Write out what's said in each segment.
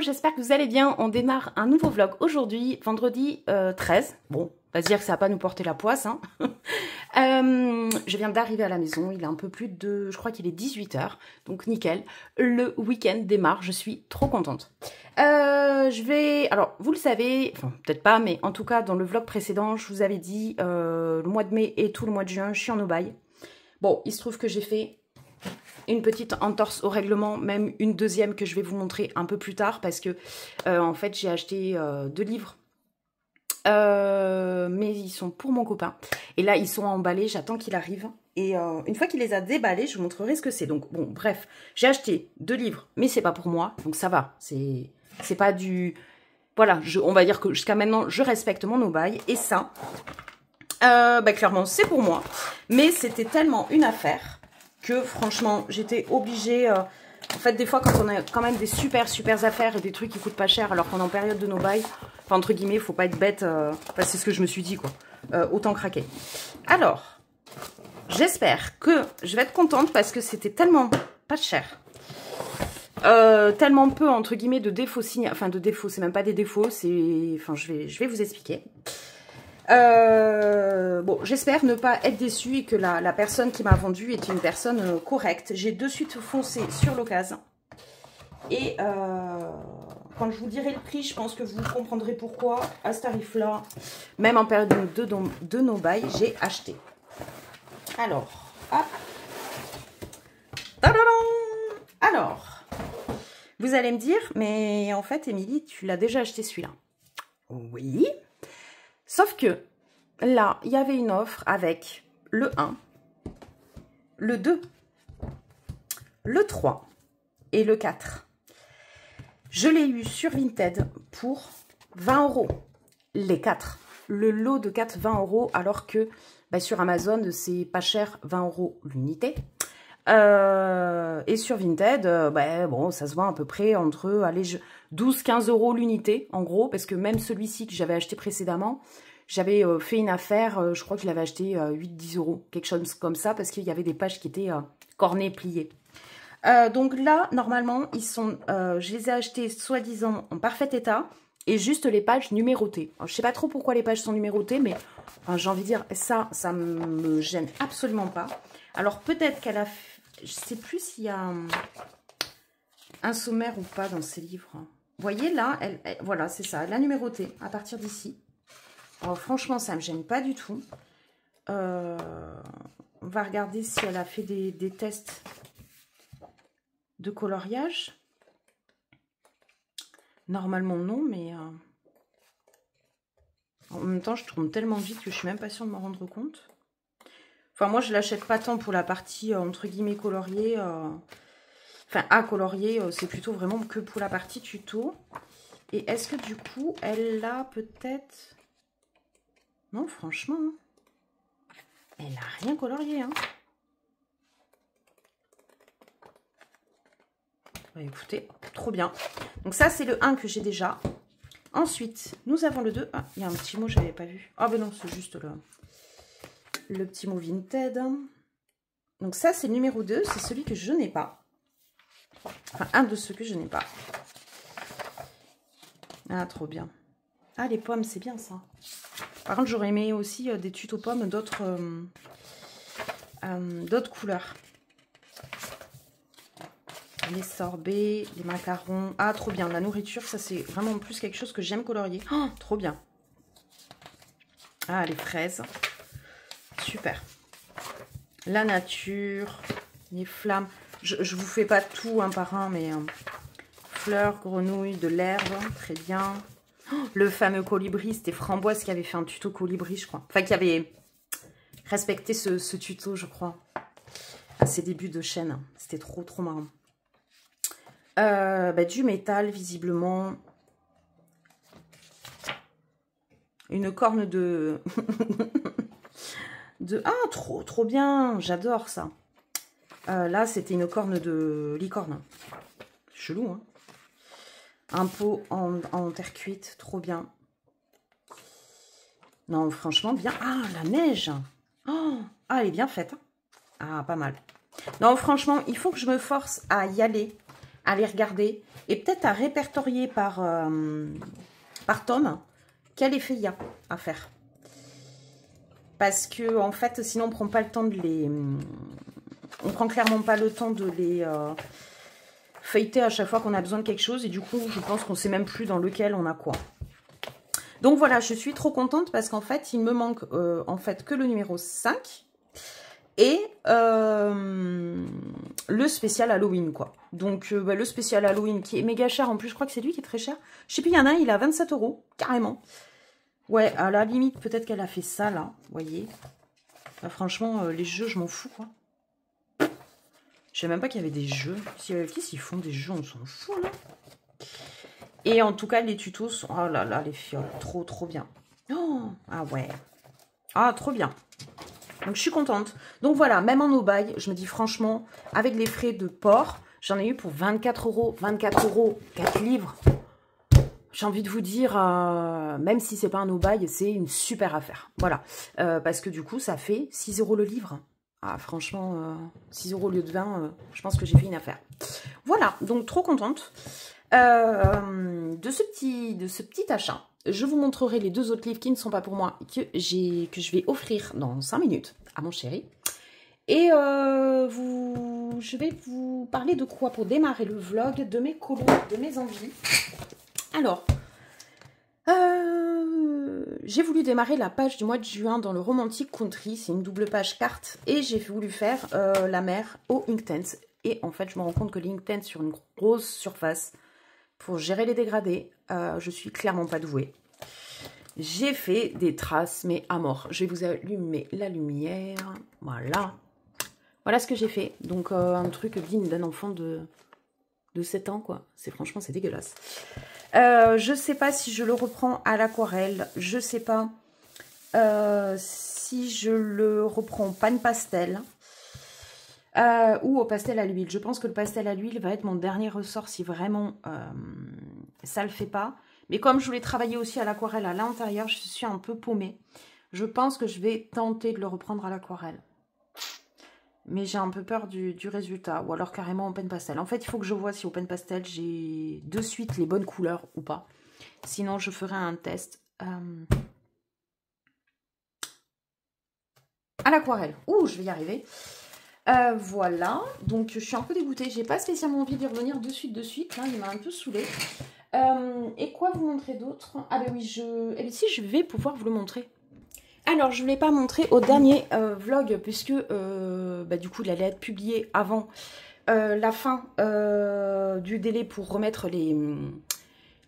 j'espère que vous allez bien. On démarre un nouveau vlog aujourd'hui, vendredi 13. Bon, on va se dire que ça va pas nous porter la poisse. Hein. Je viens d'arriver à la maison, il est un peu plus de... Je crois qu'il est 18 h, donc nickel. Le week-end démarre, je suis trop contente. Je vais... Alors, vous le savez, enfin peut-être pas, mais en tout cas, dans le vlog précédent, je vous avais dit, le mois de mai et tout le mois de juin, je suis en Aubagne. Bon, il se trouve que j'ai fait une petite entorse au règlement, même une deuxième que je vais vous montrer un peu plus tard parce que en fait j'ai acheté 2 livres mais ils sont pour mon copain et là ils sont emballés, j'attends qu'il arrive et une fois qu'il les a déballés je vous montrerai ce que c'est. Donc bon bref, j'ai acheté 2 livres mais c'est pas pour moi donc ça va, c'est pas du... Voilà, on va dire que jusqu'à maintenant je respecte mon Aubagne et ça clairement c'est pour moi mais c'était tellement une affaire que franchement j'étais obligée, en fait des fois quand on a quand même des super affaires et des trucs qui coûtent pas cher alors qu'on est en période de Aubagne, enfin entre guillemets faut pas être bête, enfin, c'est ce que je me suis dit quoi, autant craquer. Alors j'espère que je vais être contente parce que c'était tellement pas cher, tellement peu entre guillemets de défauts, enfin de défauts, c'est même pas des défauts, c'est, enfin je vais vous expliquer. Bon, j'espère ne pas être déçue et que la personne qui m'a vendu est une personne correcte. J'ai de suite foncé sur l'occasion. Et quand je vous dirai le prix, je pense que vous comprendrez pourquoi, à ce tarif-là, même en période de Aubagne, j'ai acheté. Alors, hop. Tadadam! Alors, vous allez me dire, mais en fait, Émilie, tu l'as déjà acheté celui-là. Oui. Sauf que là, il y avait une offre avec le 1, le 2, le 3 et le 4. Je l'ai eu sur Vinted pour 20 €. Les 4. Le lot de 4, 20 €, alors que sur Amazon, c'est pas cher, 20 € l'unité. Et sur Vinted, bon, ça se vend à peu près entre 12-15 € l'unité, en gros, parce que même celui-ci que j'avais acheté précédemment, j'avais fait une affaire, je crois que je l'avais acheté 8-10 €, quelque chose comme ça, parce qu'il y avait des pages qui étaient cornées, pliées. Donc là, normalement, ils sont, je les ai achetés soi-disant en parfait état, et juste les pages numérotées. Alors, je sais pas trop pourquoi les pages sont numérotées, mais enfin, j'ai envie de dire, ça me gêne absolument pas. Alors peut-être qu'elle a... Je sais plus s'il y a un sommaire ou pas dans ces livres. Vous voyez là, voilà, c'est ça, elle a numéroté à partir d'ici. Alors franchement, ça ne me gêne pas du tout. On va regarder si elle a fait des tests de coloriage. Normalement non, mais en même temps, je tourne tellement vite que je suis même pas sûre de m'en rendre compte. Enfin, moi, je l'achète pas tant pour la partie, entre guillemets, coloriée. Enfin, à colorier, c'est plutôt vraiment que pour la partie tuto. Et est-ce que, du coup, elle l'a peut-être... Non, franchement, elle n'a rien colorié. Hein. Bah, écoutez, trop bien. Donc ça, c'est le 1 que j'ai déjà. Ensuite, nous avons le 2. Ah, il y a un petit mot, je n'avais pas vu. Ah, ben non, c'est juste le petit mot Vinted. Donc ça, c'est le numéro 2. C'est celui que je n'ai pas. Enfin, un de ceux que je n'ai pas. Ah, trop bien. Ah, les pommes, c'est bien ça. Par contre, j'aurais aimé aussi des tutos pommes d'autres couleurs. Les sorbets, les macarons. Ah, trop bien. La nourriture, ça, c'est vraiment plus quelque chose que j'aime colorier. Oh, trop bien. Ah, les fraises. Super. La nature, les flammes. Je vous fais pas tout un par un, mais fleurs, grenouilles, de l'herbe, très bien. Oh, le fameux colibri, c'était Framboise qui avait fait un tuto colibri, je crois. Enfin, qui avait respecté ce tuto, je crois, à ses débuts de chaîne. C'était trop marrant. Du métal, visiblement. Une corne de... Ah, trop bien, j'adore ça. Là, c'était une corne de licorne. Chelou, hein. Un pot en terre cuite, trop bien. Non, franchement, bien. Ah, la neige. Oh, ah, elle est bien faite. Ah, pas mal. Non, franchement, il faut que je me force à y aller à les regarder et peut-être à répertorier par tome quel effet il y a à faire. Parce que, en fait, sinon on prend pas le temps de les... On prend clairement pas le temps de les feuilleter à chaque fois qu'on a besoin de quelque chose. Et du coup, je pense qu'on sait même plus dans lequel on a quoi. Donc voilà, je suis trop contente parce qu'en fait, il me manque en fait que le numéro 5 et le spécial Halloween, quoi. Donc bah, le spécial Halloween qui est méga cher. En plus, je crois que c'est lui qui est très cher. Je sais plus, il y en a un, il est à 27 €, carrément. Ouais, à la limite, peut-être qu'elle a fait ça, là, vous voyez. Là, franchement, les jeux, je m'en fous, quoi. Je savais même pas qu'il y avait des jeux. Qu'est-ce qu'ils font des jeux? On s'en fout, là. Et en tout cas, les tutos sont... Oh là là, les fioles. Trop, trop bien. Oh, ah ouais. Ah, trop bien. Donc, je suis contente. Donc, voilà, même en no-buy, je me dis franchement, avec les frais de port, j'en ai eu pour 24 €. 24 €, 4 livres. J'ai envie de vous dire, même si c'est pas un no-buy, c'est une super affaire. Voilà. Parce que du coup, ça fait 6 € le livre. Ah, franchement, 6 € au lieu de 20, je pense que j'ai fait une affaire. Voilà, donc trop contente. De ce petit achat, je vous montrerai les 2 autres livres qui ne sont pas pour moi, que je vais offrir dans 5 minutes à mon chéri. Et je vais vous parler de quoi pour démarrer le vlog, de mes colos, de mes envies. Alors, j'ai voulu démarrer la page du mois de juin dans le Romantic Country. C'est une double page carte. Et j'ai voulu faire la mer au Inktense. Et en fait, je me rends compte que l'Inktense sur une grosse surface, pour gérer les dégradés, je suis clairement pas douée. J'ai fait des traces, mais à mort. Je vais vous allumer la lumière. Voilà. Voilà ce que j'ai fait. Donc, un truc digne d'un enfant de 7 ans, quoi. Franchement, c'est dégueulasse. Je sais pas si je le reprends à l'aquarelle. Je sais pas si je le reprends au pan pastel ou au pastel à l'huile. Je pense que le pastel à l'huile va être mon dernier ressort si vraiment ça le fait pas. Mais comme je voulais travailler aussi à l'aquarelle à l'intérieur, je suis un peu paumée. Je pense que je vais tenter de le reprendre à l'aquarelle. Mais j'ai un peu peur du résultat. Ou alors carrément au pen pastel. En fait, il faut que je vois si au pen pastel, j'ai de suite les bonnes couleurs ou pas. Sinon, je ferai un test à l'aquarelle. Ouh, je vais y arriver. Voilà. Donc, je suis un peu dégoûtée. J'ai pas spécialement envie d'y revenir de suite. Là, il m'a un peu saoulée. Et quoi vous montrer d'autre? Ah ben oui, si, je vais pouvoir vous le montrer. Alors, je ne l'ai pas montré au dernier vlog, puisque du coup, il allait être publié avant la fin du délai pour remettre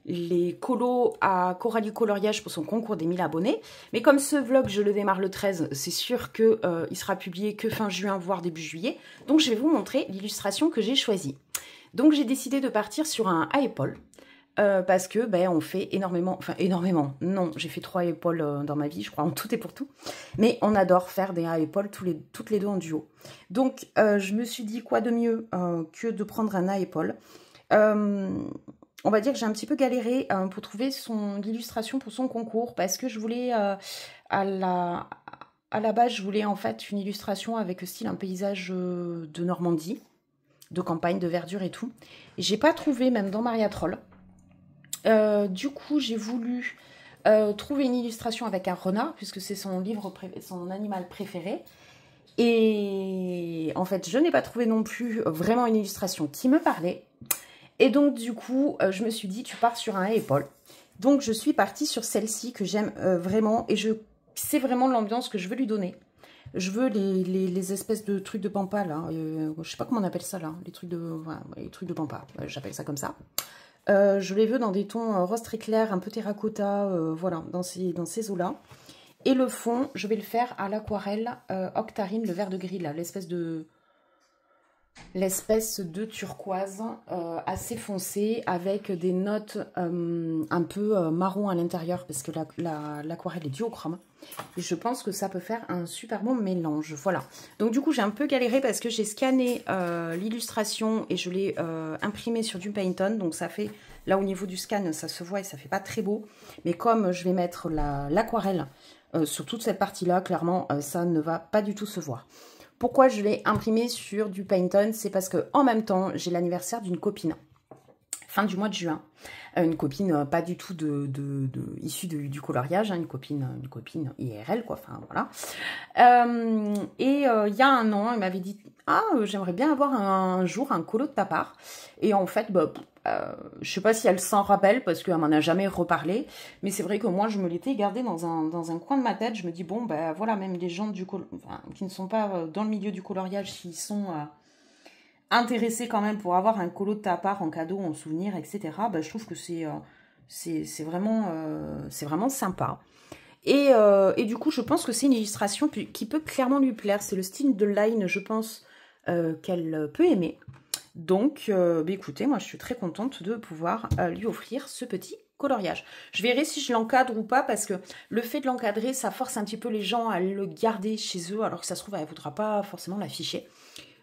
les colos à Coralie Coloriage pour son concours des 1000 abonnés. Mais comme ce vlog, je le démarre le 13, c'est sûr qu'il sera publié que fin juin, voire début juillet. Donc, je vais vous montrer l'illustration que j'ai choisie. Donc, j'ai décidé de partir sur un à épaules. Parce que on fait énormément, non, j'ai fait 3 épaules dans ma vie, je crois, en tout et pour tout, mais on adore faire des à épaules toutes les deux en duo. Donc je me suis dit quoi de mieux que de prendre un à épaules. On va dire que j'ai un petit peu galéré pour trouver l'illustration pour son concours, parce que je voulais à la base, je voulais en fait une illustration avec style un paysage de Normandie, de campagne, de verdure et tout, et j'ai pas trouvé, même dans Maria Troll. Du coup, j'ai voulu trouver une illustration avec un renard, puisque c'est son animal préféré. Et en fait, je n'ai pas trouvé non plus vraiment une illustration qui me parlait. Et donc, du coup, je me suis dit, tu pars sur un à épaules. Donc, je suis partie sur celle-ci que j'aime vraiment. Et c'est vraiment l'ambiance que je veux lui donner. Je veux les espèces de trucs de pampa, là. Je sais pas comment on appelle ça, là. Les trucs de pampa. J'appelle ça comme ça. Je les veux dans des tons rose très clair, un peu terracotta, voilà, dans ces eaux-là. Et le fond, je vais le faire à l'aquarelle Octarine, le vert de gris, là, l'espèce de turquoise assez foncé, avec des notes un peu marron à l'intérieur, parce que l'aquarelle est duochrome. Et je pense que ça peut faire un super bon mélange. Voilà. Donc du coup, j'ai un peu galéré parce que j'ai scanné l'illustration et je l'ai imprimée sur du Painton. Donc ça fait, là au niveau du scan, ça se voit et ça fait pas très beau. Mais comme je vais mettre l'aquarelle sur toute cette partie-là, clairement, ça ne va pas du tout se voir. Pourquoi je l'ai imprimé sur du Paint-On? C'est parce que en même temps, j'ai l'anniversaire d'une copine. Fin du mois de juin. Une copine pas du tout issue du coloriage, hein, une copine IRL, quoi, enfin voilà. Il y a un an, elle m'avait dit « Ah, j'aimerais bien avoir un jour un colo de ta part. » Et en fait, bah, je sais pas si elle s'en rappelle, parce qu'elle m'en a jamais reparlé, mais c'est vrai que moi, je me l'étais gardé dans un coin de ma tête. Je me dis « Bon, ben voilà, même les gens qui ne sont pas dans le milieu du coloriage, s'ils sont... intéressé quand même pour avoir un colo de ta part en cadeau, en souvenir, etc. Bah, je trouve que c'est vraiment sympa. Et du coup, je pense que c'est une illustration qui peut clairement lui plaire. C'est le style de line, je pense, qu'elle peut aimer. Donc, bah, écoutez, moi, je suis très contente de pouvoir lui offrir ce petit coloriage. Je verrai si je l'encadre ou pas, parce que le fait de l'encadrer, ça force un petit peu les gens à le garder chez eux, alors que ça se trouve, elle ne voudra pas forcément l'afficher.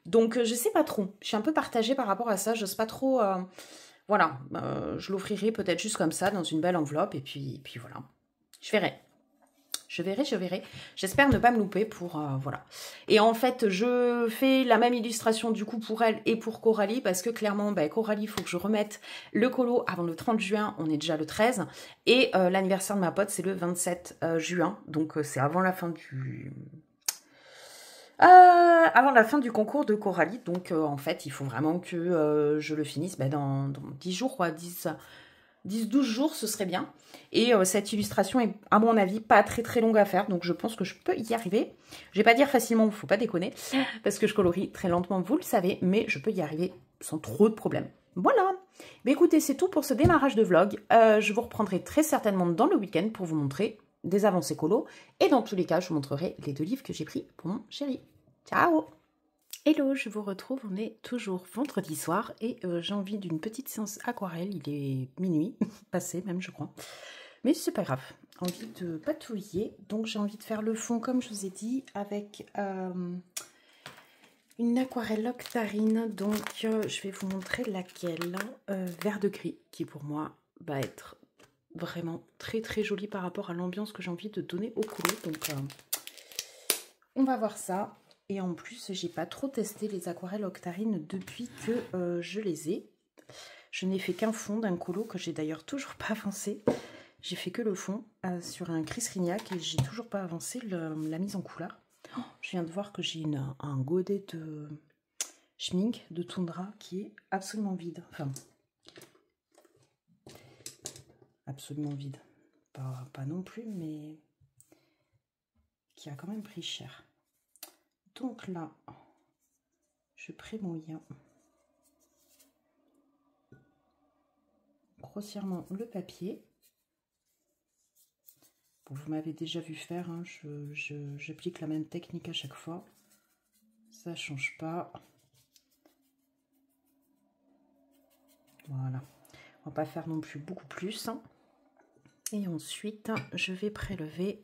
Donc, je sais pas trop. Je suis un peu partagée par rapport à ça. Je sais pas trop... voilà. Je l'offrirai peut-être juste comme ça, dans une belle enveloppe. Et puis voilà. Je verrai. Je verrai. J'espère ne pas me louper pour... voilà. Et en fait, je fais la même illustration du coup pour elle et pour Coralie. Parce que clairement, bah, Coralie, il faut que je remette le colo avant le 30 juin. On est déjà le 13. Et l'anniversaire de ma pote, c'est le 27 juin. Donc, c'est avant la fin du... avant la fin du concours de Coralie, donc en fait il faut vraiment que je le finisse dans 10 jours, quoi, 10-12 jours, ce serait bien. Et cette illustration est à mon avis pas très longue à faire, donc je pense que je peux y arriver. Je vais pas dire facilement, faut pas déconner, parce que je colorie très lentement, vous le savez, mais je peux y arriver sans trop de problèmes. Voilà. Mais écoutez, c'est tout pour ce démarrage de vlog. Je vous reprendrai très certainement dans le week-end pour vous montrer des avancées colo. Et dans tous les cas, je vous montrerai les 2 livres que j'ai pris pour mon chéri. Ciao! Hello, je vous retrouve. On est toujours vendredi soir et j'ai envie d'une petite séance aquarelle. Il est minuit, passé même, je crois. Mais c'est pas grave. Envie de patouiller. Donc j'ai envie de faire le fond, comme je vous ai dit, avec une aquarelle Octarine. Donc je vais vous montrer laquelle. Vert de gris, qui pour moi va être vraiment très jolie par rapport à l'ambiance que j'ai envie de donner au colo. Donc on va voir ça. Et en plus, j'ai pas trop testé les aquarelles Octarine depuis que je les ai. Je n'ai fait qu'un fond d'un colo que j'ai d'ailleurs toujours pas avancé. J'ai fait que le fond sur un Chris Rignac et j'ai toujours pas avancé la mise en couleur. Oh, je viens de voir que j'ai un godet de schmink de Tundra qui est absolument vide. Enfin, absolument vide. Pas non plus, mais qui a quand même pris cher. Donc là, je prémouille grossièrement le papier. Bon, vous m'avez déjà vu faire, hein, j'applique la même technique à chaque fois. Ça ne change pas. Voilà. On va pas faire non plus beaucoup plus. Hein. Et ensuite, je vais prélever...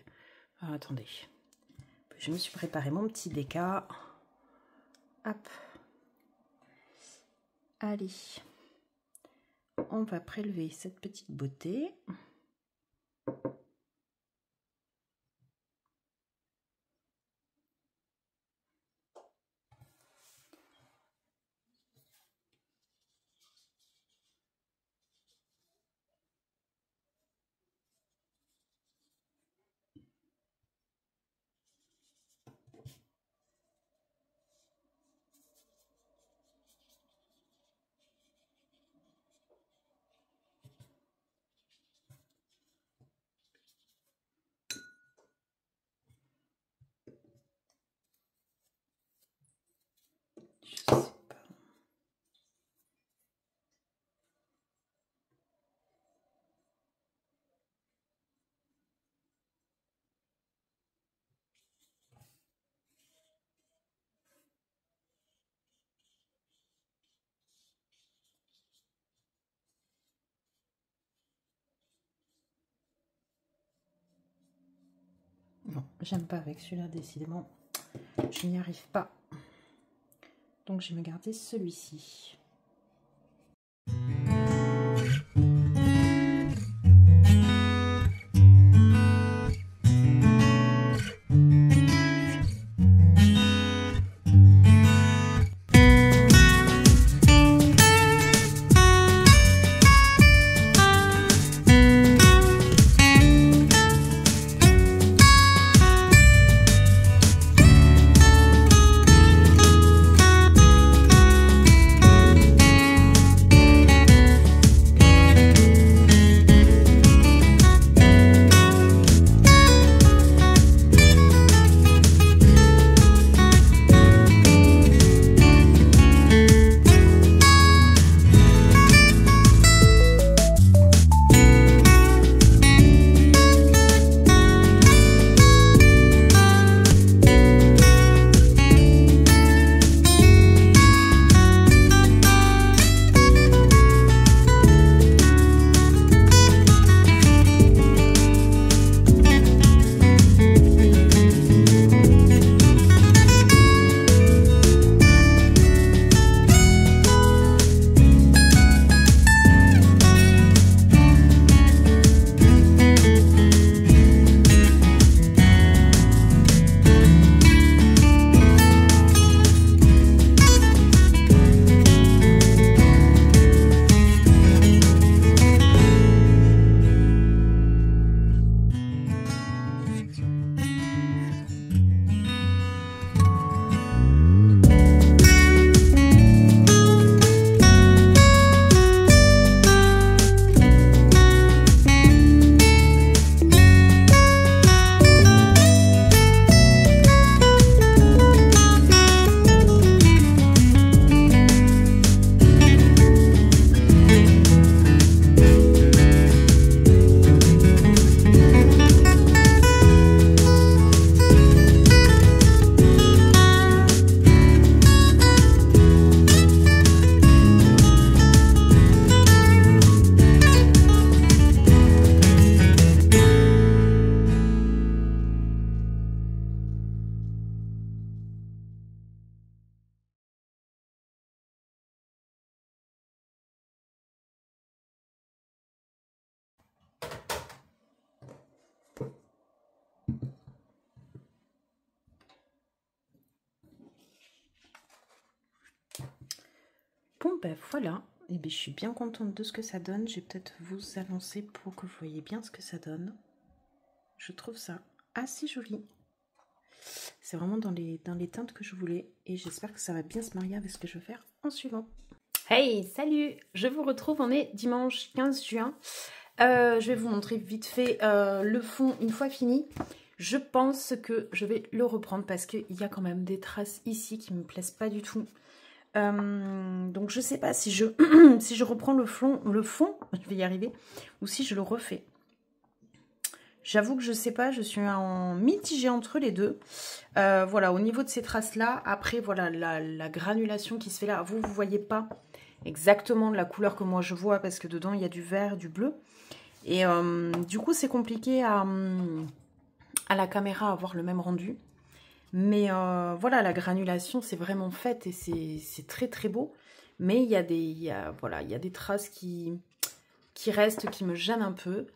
Alors, attendez. Je me suis préparé mon petit déca. Hop. Allez. On va prélever cette petite beauté. Je sais pas. Non, j'aime pas avec celui-là, décidément. Je n'y arrive pas. Donc, je vais me garder celui-ci. Bon, ben voilà. Et bien, je suis bien contente de ce que ça donne. Je vais peut-être vous avancer pour que vous voyez bien ce que ça donne. Je trouve ça assez joli. C'est vraiment dans les teintes que je voulais. Et j'espère que ça va bien se marier avec ce que je vais faire en suivant. Hey, salut! Je vous retrouve, on est dimanche 15 juin. Je vais vous montrer vite fait le fond une fois fini. Je pense que je vais le reprendre parce qu'il y a quand même des traces ici qui ne me plaisent pas du tout. Donc je sais pas si je, si je reprends le fond, je vais y arriver, ou si je le refais. J'avoue que je sais pas, je suis en mitigé entre les deux. Voilà, au niveau de ces traces-là, après voilà la granulation qui se fait là, vous voyez pas exactement la couleur que moi je vois parce que dedans il y a du vert, du bleu. Et du coup c'est compliqué à la caméra avoir le même rendu. Mais voilà, la granulation, c'est vraiment fait et c'est très très beau. Mais il y a des traces qui restent, qui me gênent un peu.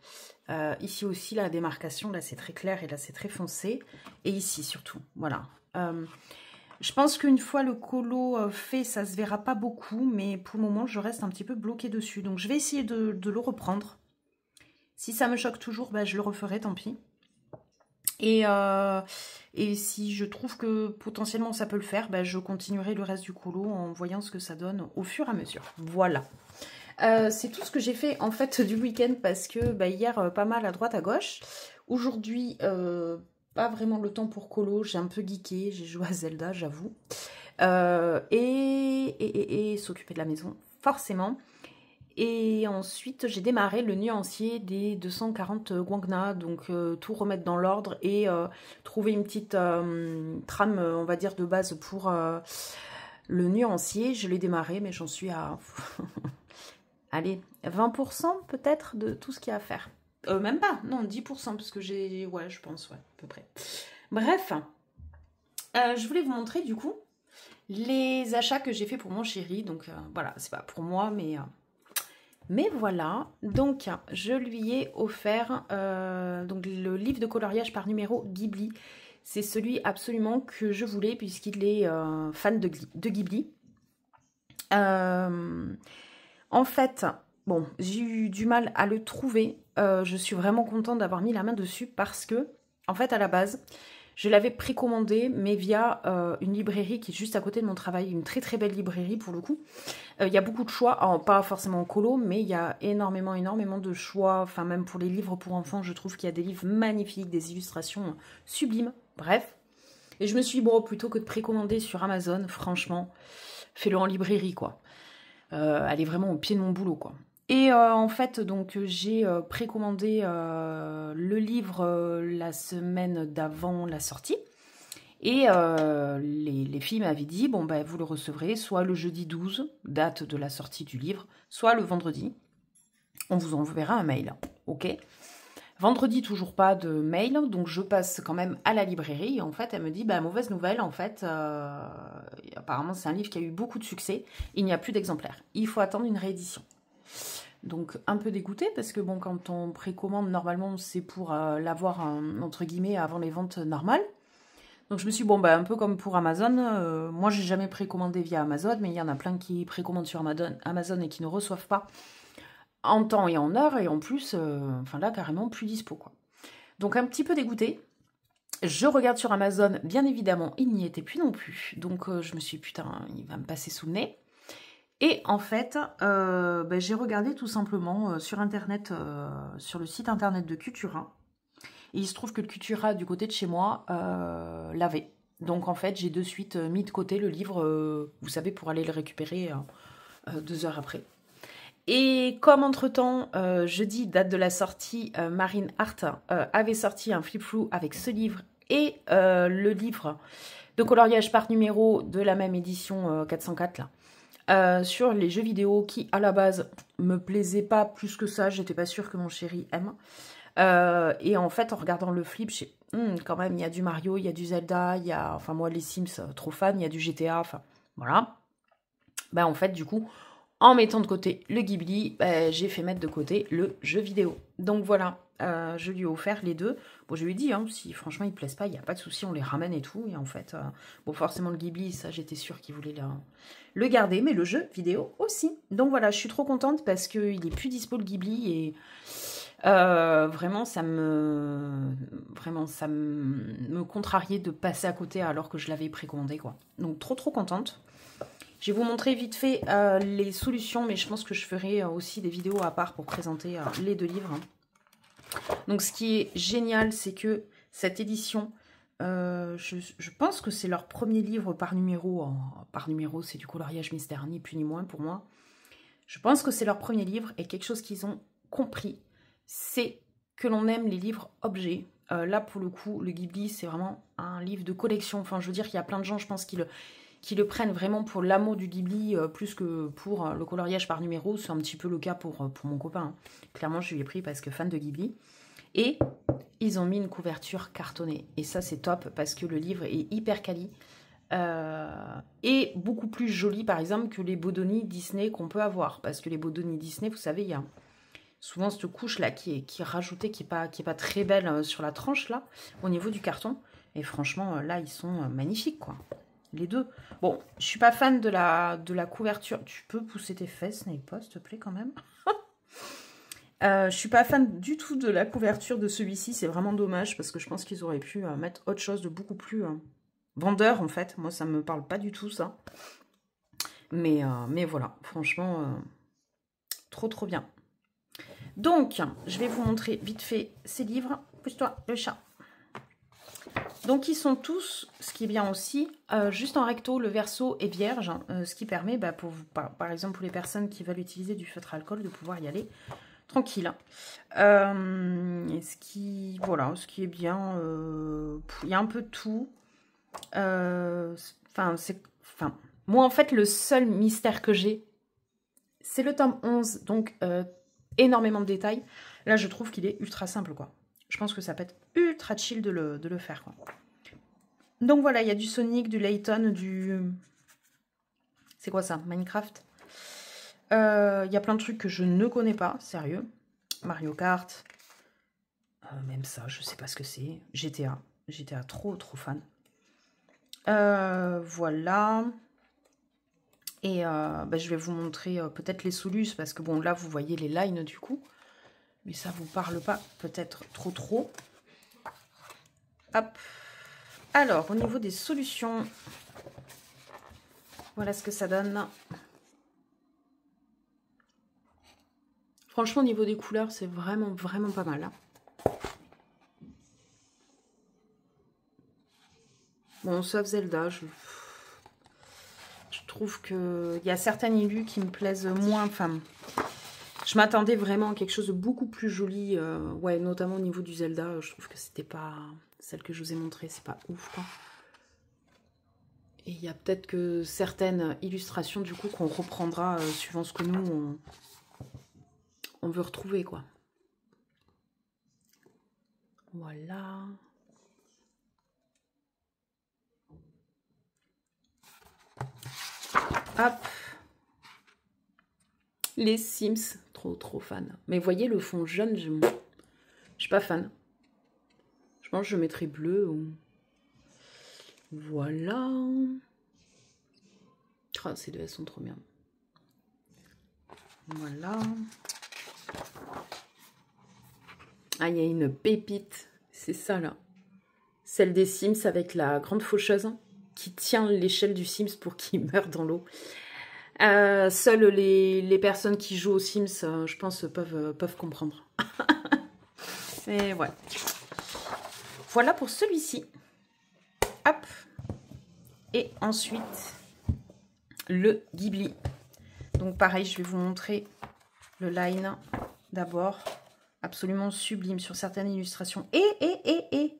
Ici aussi, la démarcation, là c'est très clair et là c'est très foncé. Et ici surtout, voilà. Je pense qu'une fois le colo fait, ça se verra pas beaucoup. Mais pour le moment, je reste un petit peu bloquée dessus. Donc je vais essayer de le reprendre. Si ça me choque toujours, bah, je le referai, tant pis. Et si je trouve que potentiellement ça peut le faire, bah, je continuerai le reste du colo en voyant ce que ça donne au fur et à mesure. Voilà. C'est tout ce que j'ai fait en fait du week-end parce que bah, hier pas mal à droite à gauche. Aujourd'hui pas vraiment le temps pour colo, j'ai un peu geeké, j'ai joué à Zelda j'avoue. Et s'occuper de la maison forcément. Et ensuite, j'ai démarré le nuancier des 240 Guangna, donc tout remettre dans l'ordre et trouver une petite trame, on va dire, de base pour le nuancier. Je l'ai démarré, mais j'en suis à, allez, 20% peut-être de tout ce qu'il y a à faire. Même pas, non, 10%, parce que j'ai, ouais, je pense, ouais, à peu près. Bref, je voulais vous montrer, du coup, les achats que j'ai fait pour mon chéri. Donc, voilà, c'est pas pour moi, mais voilà, donc je lui ai offert donc le livre de coloriage par numéro Ghibli. C'est celui absolument que je voulais puisqu'il est fan de Ghibli. En fait, bon, j'ai eu du mal à le trouver. Je suis vraiment contente d'avoir mis la main dessus parce que, en fait, à la base, je l'avais précommandé, mais via une librairie qui est juste à côté de mon travail. Une très très belle librairie pour le coup. Il y a beaucoup de choix, alors, pas forcément en colo, mais il y a énormément de choix. Enfin, même pour les livres pour enfants, je trouve qu'il y a des livres magnifiques, des illustrations sublimes. Bref. Et je me suis dit, bon, plutôt que de précommander sur Amazon, franchement, fais-le en librairie, quoi. Elle est vraiment au pied de mon boulot, quoi. Et en fait, donc j'ai précommandé le livre la semaine d'avant la sortie. Et les filles m'avaient dit, bon, ben, vous le recevrez soit le jeudi 12, date de la sortie du livre, soit le vendredi. On vous enverra un mail, ok? Vendredi, toujours pas de mail, donc je passe quand même à la librairie. Et en fait, elle me dit, bah, mauvaise nouvelle, en fait, apparemment c'est un livre qui a eu beaucoup de succès. Il n'y a plus d'exemplaires. Il faut attendre une réédition. Donc un peu dégoûtée parce que bon, quand on précommande, normalement, c'est pour l'avoir, entre guillemets, avant les ventes normales. Donc je me suis dit, bon, bah, un peu comme pour Amazon, moi j'ai jamais précommandé via Amazon, mais il y en a plein qui précommandent sur Amazon et qui ne reçoivent pas en temps et en heure, et en plus, enfin là, carrément plus dispo, quoi. Donc un petit peu dégoûtée. Je regarde sur Amazon, bien évidemment, il n'y était plus non plus. Donc je me suis dit, putain, il va me passer sous le nez. Et en fait, bah, j'ai regardé tout simplement sur Internet, sur le site Internet de Cultura. Et il se trouve que le Cultura du côté de chez moi l'avait. Donc en fait, j'ai de suite mis de côté le livre, vous savez, pour aller le récupérer 2 heures après. Et comme entre-temps, jeudi, date de la sortie, Marine Art avait sorti un flip-flou avec ce livre et le livre de coloriage par numéro de la même édition 404 là. Sur les jeux vidéo qui, à la base, me plaisaient pas plus que ça. J'étais pas sûre que mon chéri aime. Et en fait, en regardant le flip, j'ai quand même, il y a du Mario, il y a du Zelda, il y a, enfin moi, les Sims, trop fan, il y a du GTA, enfin, voilà. Ben, en fait, du coup, en mettant de côté le Ghibli, j'ai fait mettre de côté le jeu vidéo. Donc voilà, je lui ai offert les deux. Bon, je lui ai dit, hein, si franchement ils ne plaisent pas, il n'y a pas de souci, on les ramène et tout. Et en fait, bon, forcément le Ghibli, ça j'étais sûre qu'il voulait le garder, mais le jeu vidéo aussi. Donc voilà, je suis trop contente parce qu'il est plus dispo le Ghibli et vraiment ça me contrariait de passer à côté alors que je l'avais précommandé, quoi. Donc trop contente. Je vais vous montrer vite fait les solutions, mais je pense que je ferai aussi des vidéos à part pour présenter les deux livres. Donc ce qui est génial, c'est que cette édition, je pense que c'est leur premier livre par numéro. Par numéro, c'est du coloriage mystère, ni plus ni moins pour moi. Je pense que c'est leur premier livre et quelque chose qu'ils ont compris, c'est que l'on aime les livres objets. Là, pour le coup, le Ghibli, c'est vraiment un livre de collection. Enfin, je veux dire qu'il y a plein de gens, je pense, qui le prennent vraiment pour l'amour du Ghibli plus que pour le coloriage par numéro. C'est un petit peu le cas pour mon copain. Hein. Clairement, je lui ai pris parce que fan de Ghibli. Et ils ont mis une couverture cartonnée. Et ça, c'est top parce que le livre est hyper quali. Et beaucoup plus joli, par exemple, que les Bodoni Disney qu'on peut avoir. Parce que les Bodoni Disney, vous savez, il y a souvent cette couche-là qui est rajoutée, qui est pas très belle sur la tranche, là, au niveau du carton. Et franchement, là, ils sont magnifiques, quoi. Les deux. Bon, je suis pas fan de la couverture. Tu peux pousser tes fesses, n'est pas, s'il te plaît, quand même. Je suis pas fan du tout de la couverture de celui-ci. C'est vraiment dommage parce que je pense qu'ils auraient pu mettre autre chose de beaucoup plus vendeur, en fait. Moi, ça me parle pas du tout, ça. Mais voilà, franchement, trop bien. Donc, je vais vous montrer vite fait ces livres. Pousse-toi, le chat. Donc, ils sont tous, ce qui est bien aussi, juste en recto, le verso est vierge, ce qui permet, par exemple, pour les personnes qui veulent utiliser du feutre alcool, de pouvoir y aller tranquille. Ce qui est bien, il y a un peu de tout. Moi, en fait, le seul mystère que j'ai, c'est le tome 11, donc énormément de détails. Là, je trouve qu'il est ultra simple, quoi. Je pense que ça peut être ultra chill de le faire, quoi. Donc voilà, il y a du Sonic, du Layton, du... C'est quoi ça? Minecraft. Il y a plein de trucs que je ne connais pas, sérieux. Mario Kart. Même ça, je sais pas ce que c'est. GTA. GTA, trop fan. Voilà. Et je vais vous montrer peut-être les solus, parce que bon, là, vous voyez les lines du coup. Mais ça vous parle pas peut-être trop. Hop. Alors, au niveau des solutions, voilà ce que ça donne. Franchement, au niveau des couleurs, c'est vraiment pas mal. Hein. Bon, sauf Zelda, je trouve qu'il y a certaines illus qui me plaisent moins. Enfin, je m'attendais vraiment à quelque chose de beaucoup plus joli. Ouais, notamment au niveau du Zelda, je trouve que c'était pas... Celle que je vous ai montrée, c'est pas ouf, quoi. Et il y a peut-être que certaines illustrations, du coup, qu'on reprendra suivant ce que nous, on veut retrouver, quoi. Voilà. Hop. Les Sims, trop fan. Mais voyez, le fond jaune, je suis pas fan. Je pense que je mettrai bleu. Ou... Voilà. Oh, ces deux, elles sont trop bien. Voilà. Ah, il y a une pépite. C'est ça, là. Celle des Sims avec la grande faucheuse qui tient l'échelle du Sims pour qu'il meure dans l'eau. Seules les personnes qui jouent aux Sims, je pense, peuvent comprendre. Et ouais. Voilà pour celui-ci. Hop. Et ensuite, le Ghibli. Donc pareil, je vais vous montrer le line d'abord. Absolument sublime sur certaines illustrations. Et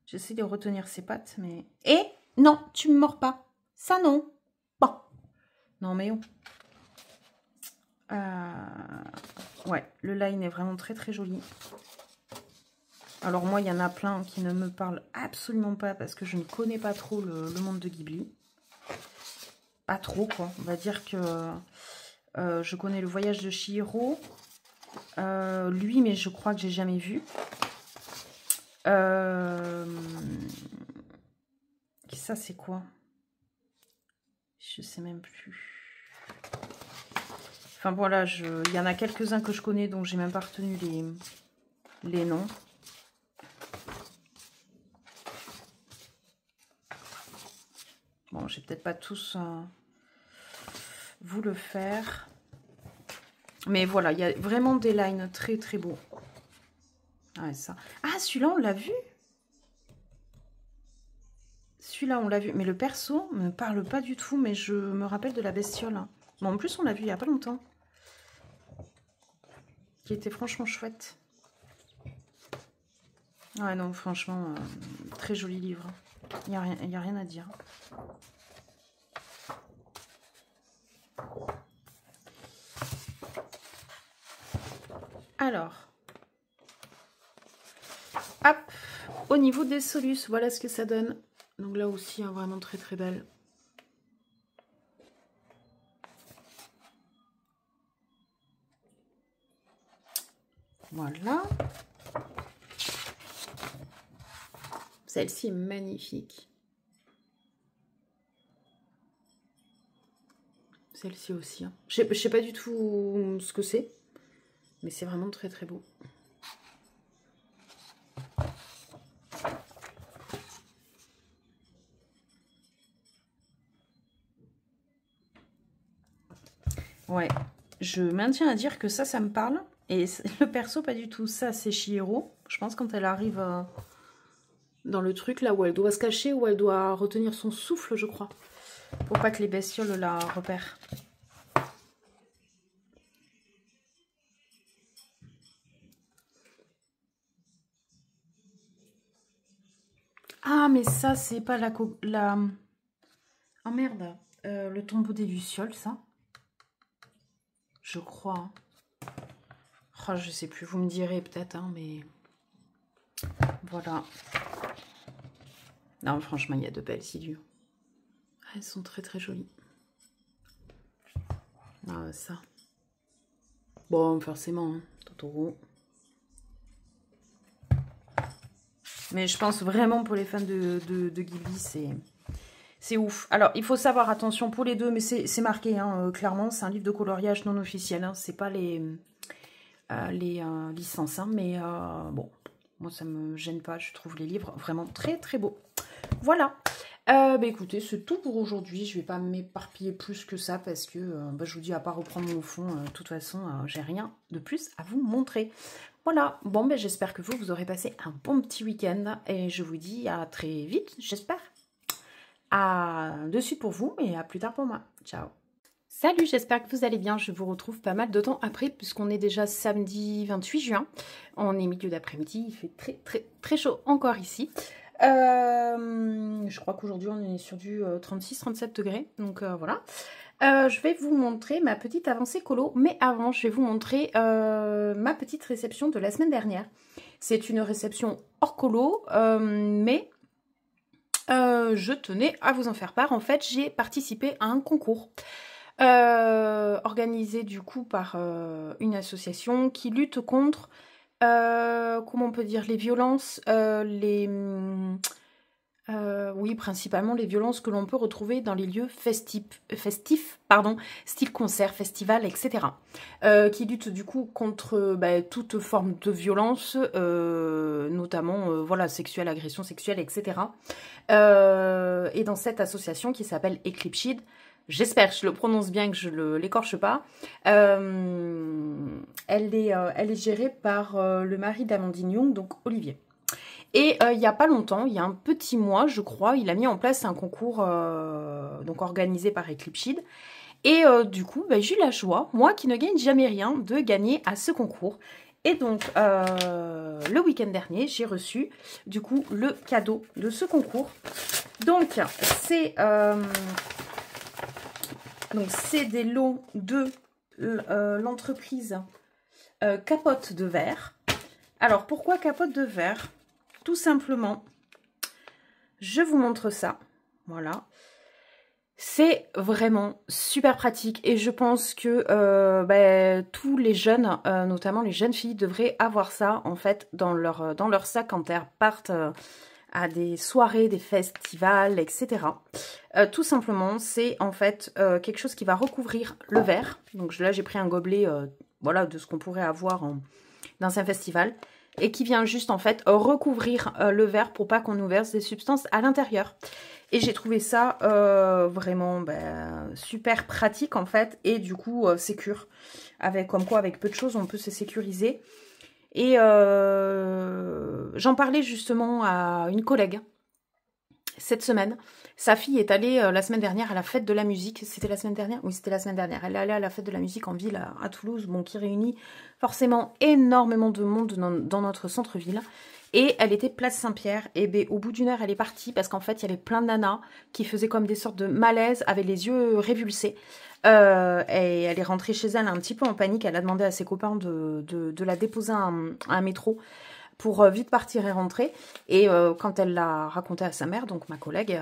j'essaie de retenir ses pattes, mais... Et non, tu me mords pas. Ça, non. Bon. Non, mais oh. Ouais, le line est vraiment très joli. Alors moi, il y en a plein qui ne me parlent absolument pas parce que je ne connais pas trop le monde de Ghibli. Pas trop, quoi. On va dire que Je connais Le Voyage de Chihiro. Lui, mais je crois que j'ai jamais vu. Ça, c'est quoi? Je sais même plus. Enfin, voilà, il y en a quelques-uns que je connais, donc j'ai même pas retenu les noms. Bon, je vais peut-être pas tous vous le faire. Mais voilà, il y a vraiment des lines très très beaux. Ah, ça. Ah, celui-là, on l'a vu. Celui-là, on l'a vu. Mais le perso me parle pas du tout, mais je me rappelle de la bestiole. Bon, en plus, on l'a vu il y a pas longtemps. Qui était franchement chouette. Ouais, non, franchement, très joli livre. Il n'y a rien à dire. Alors, hop, au niveau des solus, voilà ce que ça donne. Donc là aussi, hein, vraiment très très belle. Voilà. Celle-ci est magnifique. Celle-ci aussi. Hein. Je sais pas du tout ce que c'est, mais c'est vraiment très très beau. Ouais, je maintiens à dire que ça me parle. Et le perso, pas du tout. Ça, c'est Chihiro. Je pense quand elle arrive dans le truc, là où elle doit se cacher, où elle doit retenir son souffle, je crois. Pour pas que les bestioles la repèrent. Ah, mais ça, c'est pas la... Ah, merde. Le tombeau des Lucioles, ça. Je crois. Oh, je sais plus, vous me direz peut-être, hein, mais... Voilà. Non, franchement, il y a de belles idées. Ah, elles sont très très jolies. Ah, ça. Bon, forcément, hein, Totoro. Mais je pense vraiment pour les fans de Ghibli, c'est ouf. Alors, il faut savoir, attention pour les deux, mais c'est marqué, hein, clairement, c'est un livre de coloriage non officiel. Hein, c'est pas les licences, hein, mais bon, moi ça me gêne pas. Je trouve les livres vraiment très très beaux. Voilà. Bah écoutez, c'est tout pour aujourd'hui. Je vais pas m'éparpiller plus que ça parce que je vous dis, à part reprendre mon fond, de toute façon, j'ai rien de plus à vous montrer. Voilà, bon, ben j'espère que vous aurez passé un bon petit week-end et je vous dis à très vite, j'espère. À de suite pour vous et à plus tard pour moi. Ciao. Salut, j'espère que vous allez bien. Je vous retrouve pas mal de temps après puisqu'on est déjà samedi 28 juin. On est milieu d'après-midi, il fait très très très chaud encore ici. Je crois qu'aujourd'hui on est sur du 36-37 degrés, donc voilà. Je vais vous montrer ma petite avancée colo, mais avant je vais vous montrer ma petite réception de la semaine dernière. C'est une réception hors colo, mais je tenais à vous en faire part. En fait, j'ai participé à un concours organisé du coup par une association qui lutte contre, comment on peut dire, les violences, oui, principalement les violences que l'on peut retrouver dans les lieux festifs, style concert, festival, etc. Qui luttent du coup contre toute forme de violence, notamment voilà, sexuelle, agression sexuelle, etc. Et dans cette association qui s'appelle Eclipshid, j'espère que je le prononce bien, que je ne l'écorche pas, elle est gérée par le mari d'Amandine Young, donc Olivier. Et il n'y a pas longtemps, il y a un petit mois, je crois, il a mis en place un concours donc organisé par Eclipshid. Et du coup, j'ai eu la joie, moi qui ne gagne jamais rien, de gagner à ce concours. Et donc, le week-end dernier, j'ai reçu du coup le cadeau de ce concours. Donc, c'est des lots de l'entreprise Capote de Verre. Alors, pourquoi Capote de Verre ? Tout simplement, je vous montre ça. Voilà. C'est vraiment super pratique et je pense que tous les jeunes, notamment les jeunes filles, devraient avoir ça en fait dans leur sac quand elles partent à des soirées, des festivals, etc. Tout simplement, c'est en fait quelque chose qui va recouvrir le verre. Donc là, j'ai pris un gobelet voilà, de ce qu'on pourrait avoir dans un festival et qui vient juste en fait recouvrir le verre pour pas qu'on nous verse des substances à l'intérieur. Et j'ai trouvé ça vraiment super pratique en fait et du coup sécure. Comme quoi avec peu de choses on peut se sécuriser. Et j'en parlais justement à une collègue cette semaine. Sa fille est allée la semaine dernière à la fête de la musique. C'était la semaine dernière? Oui, c'était la semaine dernière. Elle est allée à la fête de la musique en ville à Toulouse, bon, qui réunit forcément énormément de monde dans notre centre-ville. Et elle était place Saint-Pierre. Et ben, au bout d'une heure, elle est partie parce qu'en fait, il y avait plein de nanas qui faisaient comme des sortes de malaise, avaient les yeux révulsés. Et elle est rentrée chez elle un petit peu en panique. Elle a demandé à ses copains de la déposer à un métro pour vite partir et rentrer. Et quand elle l'a raconté à sa mère, donc ma collègue,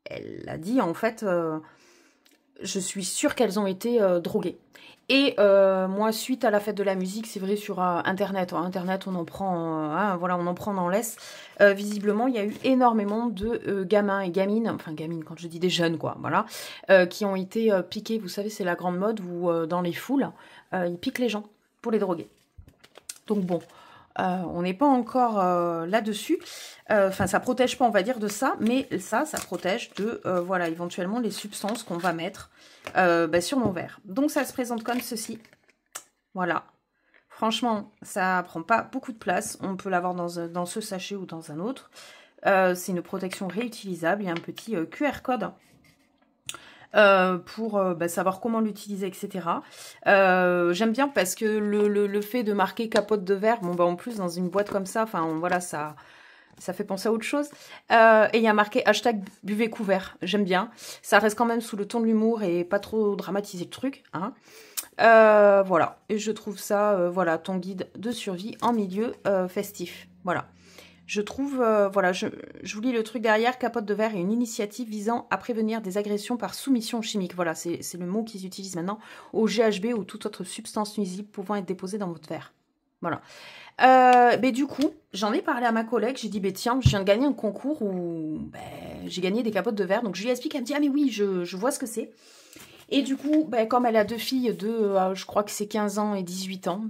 elle a dit en fait, je suis sûre qu'elles ont été droguées. Et moi, suite à la fête de la musique, c'est vrai sur Internet. Internet, on en prend, voilà, on en prend, on en laisse. Visiblement, il y a eu énormément de gamins et gamines, enfin gamines, quand je dis des jeunes, quoi, voilà, qui ont été piqués. Vous savez, c'est la grande mode où dans les foules, ils piquent les gens pour les droguer. Donc bon, on n'est pas encore là-dessus. Enfin, ça protège pas, on va dire, de ça, mais ça protège de, voilà, éventuellement les substances qu'on va mettre sur mon verre. Donc, ça se présente comme ceci. Voilà. Franchement, ça prend pas beaucoup de place. On peut l'avoir dans ce sachet ou dans un autre. C'est une protection réutilisable. Il y a un petit QR code pour savoir comment l'utiliser, etc. J'aime bien parce que le fait de marquer capote de verre, bon en plus dans une boîte comme ça, enfin voilà, ça fait penser à autre chose. Et il y a marqué hashtag buvez couvert, j'aime bien. Ça reste quand même sous le ton de l'humour et pas trop dramatiser le truc, hein. Voilà, et je trouve ça, voilà, ton guide de survie en milieu festif, voilà. Je trouve, voilà, je vous lis le truc derrière. Capote de verre est une initiative visant à prévenir des agressions par soumission chimique. Voilà, c'est le mot qu'ils utilisent maintenant. Au GHB ou toute autre substance nuisible pouvant être déposée dans votre verre. Voilà. Mais du coup, j'en ai parlé à ma collègue. J'ai dit, tiens, je viens de gagner un concours où j'ai gagné des capotes de verre. Donc je lui explique, elle me dit, ah mais oui, je vois ce que c'est. Et du coup, comme elle a deux filles de, je crois que c'est 15 ans et 18 ans,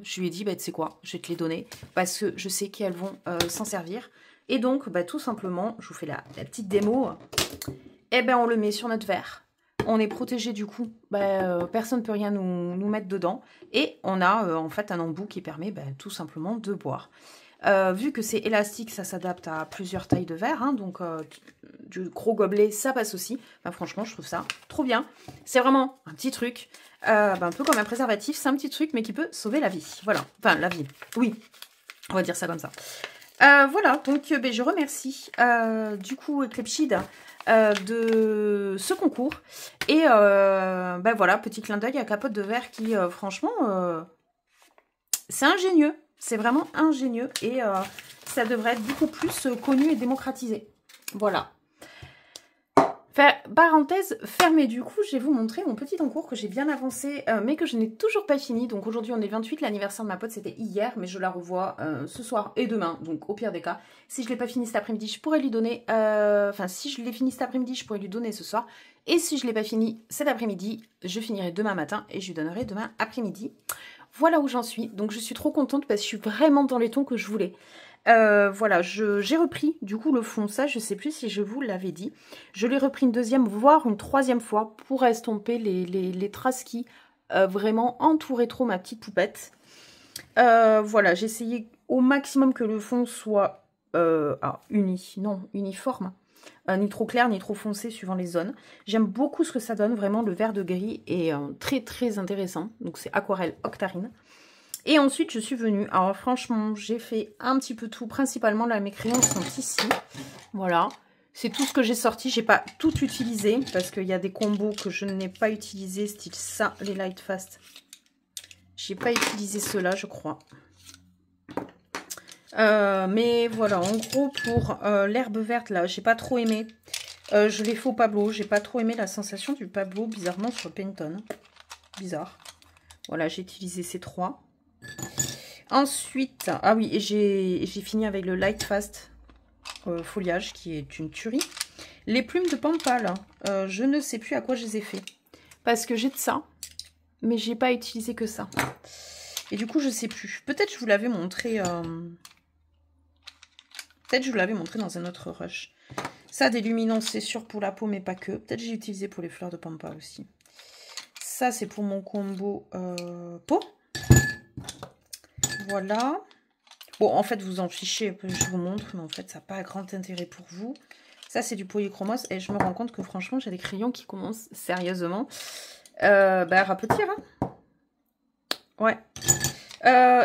je lui ai dit, tu sais quoi, je vais te les donner parce que je sais qu'elles vont s'en servir. Et donc, tout simplement, je vous fais la petite démo. On le met sur notre verre. On est protégé du coup, personne ne peut rien nous mettre dedans. Et on a en fait un embout qui permet tout simplement de boire. Vu que c'est élastique, ça s'adapte à plusieurs tailles de verre, hein, donc du gros gobelet, ça passe aussi. Franchement, je trouve ça trop bien. C'est vraiment un petit truc, un peu comme un préservatif, c'est un petit truc, mais qui peut sauver la vie. Voilà, enfin la vie, oui, on va dire ça comme ça. Voilà, donc je remercie du coup Clepchid de ce concours. Et voilà, petit clin d'œil à Capote de Verre qui, franchement, c'est ingénieux. C'est vraiment ingénieux et ça devrait être beaucoup plus connu et démocratisé. Voilà. Parenthèse fermée, du coup, je vais vous montrer mon petit concours que j'ai bien avancé, mais que je n'ai toujours pas fini. Donc aujourd'hui, on est le 28, l'anniversaire de ma pote, c'était hier, mais je la revois ce soir et demain. Donc au pire des cas, si je ne l'ai pas fini cet après-midi, je pourrais lui donner... si je l'ai fini cet après-midi, je pourrais lui donner ce soir. Et si je ne l'ai pas fini cet après-midi, je finirai demain matin et je lui donnerai demain après-midi. Voilà où j'en suis. Donc je suis trop contente parce que je suis vraiment dans les tons que je voulais. Voilà, j'ai repris du coup le fond, ça je sais plus si je vous l'avais dit. Je l'ai repris une deuxième voire une troisième fois pour estomper les traces qui vraiment entouraient trop ma petite poupette. Voilà, j'ai essayé au maximum que le fond soit uniforme. Ni trop clair, ni trop foncé, suivant les zones. J'aime beaucoup ce que ça donne, vraiment, le vert de gris est très, très intéressant. Donc, c'est Aquarelle Octarine. Et ensuite, je suis venue. Alors, franchement, j'ai fait un petit peu tout. Principalement, là, mes crayons sont ici. Voilà. C'est tout ce que j'ai sorti. J'ai pas tout utilisé, parce qu'il y a des combos que je n'ai pas utilisés, style ça, les Light Fast. J'ai pas utilisé ceux-là, je crois. Mais voilà, en gros, pour l'herbe verte, là, j'ai pas trop aimé. Je l'ai fait au Pablo. J'ai pas trop aimé la sensation du Pablo, bizarrement, sur le Pantone. Bizarre. Voilà, j'ai utilisé ces 3. Ensuite, ah oui, et j'ai fini avec le Light Fast foliage, qui est une tuerie. Les plumes de Pampa, là, je ne sais plus à quoi je les ai fait. Parce que j'ai de ça, mais j'ai pas utilisé que ça. Et du coup, je sais plus. Peut-être je vous l'avais montré... Peut-être je vous l'avais montré dans un autre rush. Ça, des luminants, c'est sûr pour la peau, mais pas que. Peut-être j'ai utilisé pour les fleurs de Pampa aussi. Ça, c'est pour mon combo peau. Voilà. Bon, en fait, vous en fichez, je vous montre, mais en fait, ça n'a pas grand intérêt pour vous. Ça, c'est du polychromos, et je me rends compte que franchement, j'ai des crayons qui commencent sérieusement à rapetir. Hein. Ouais.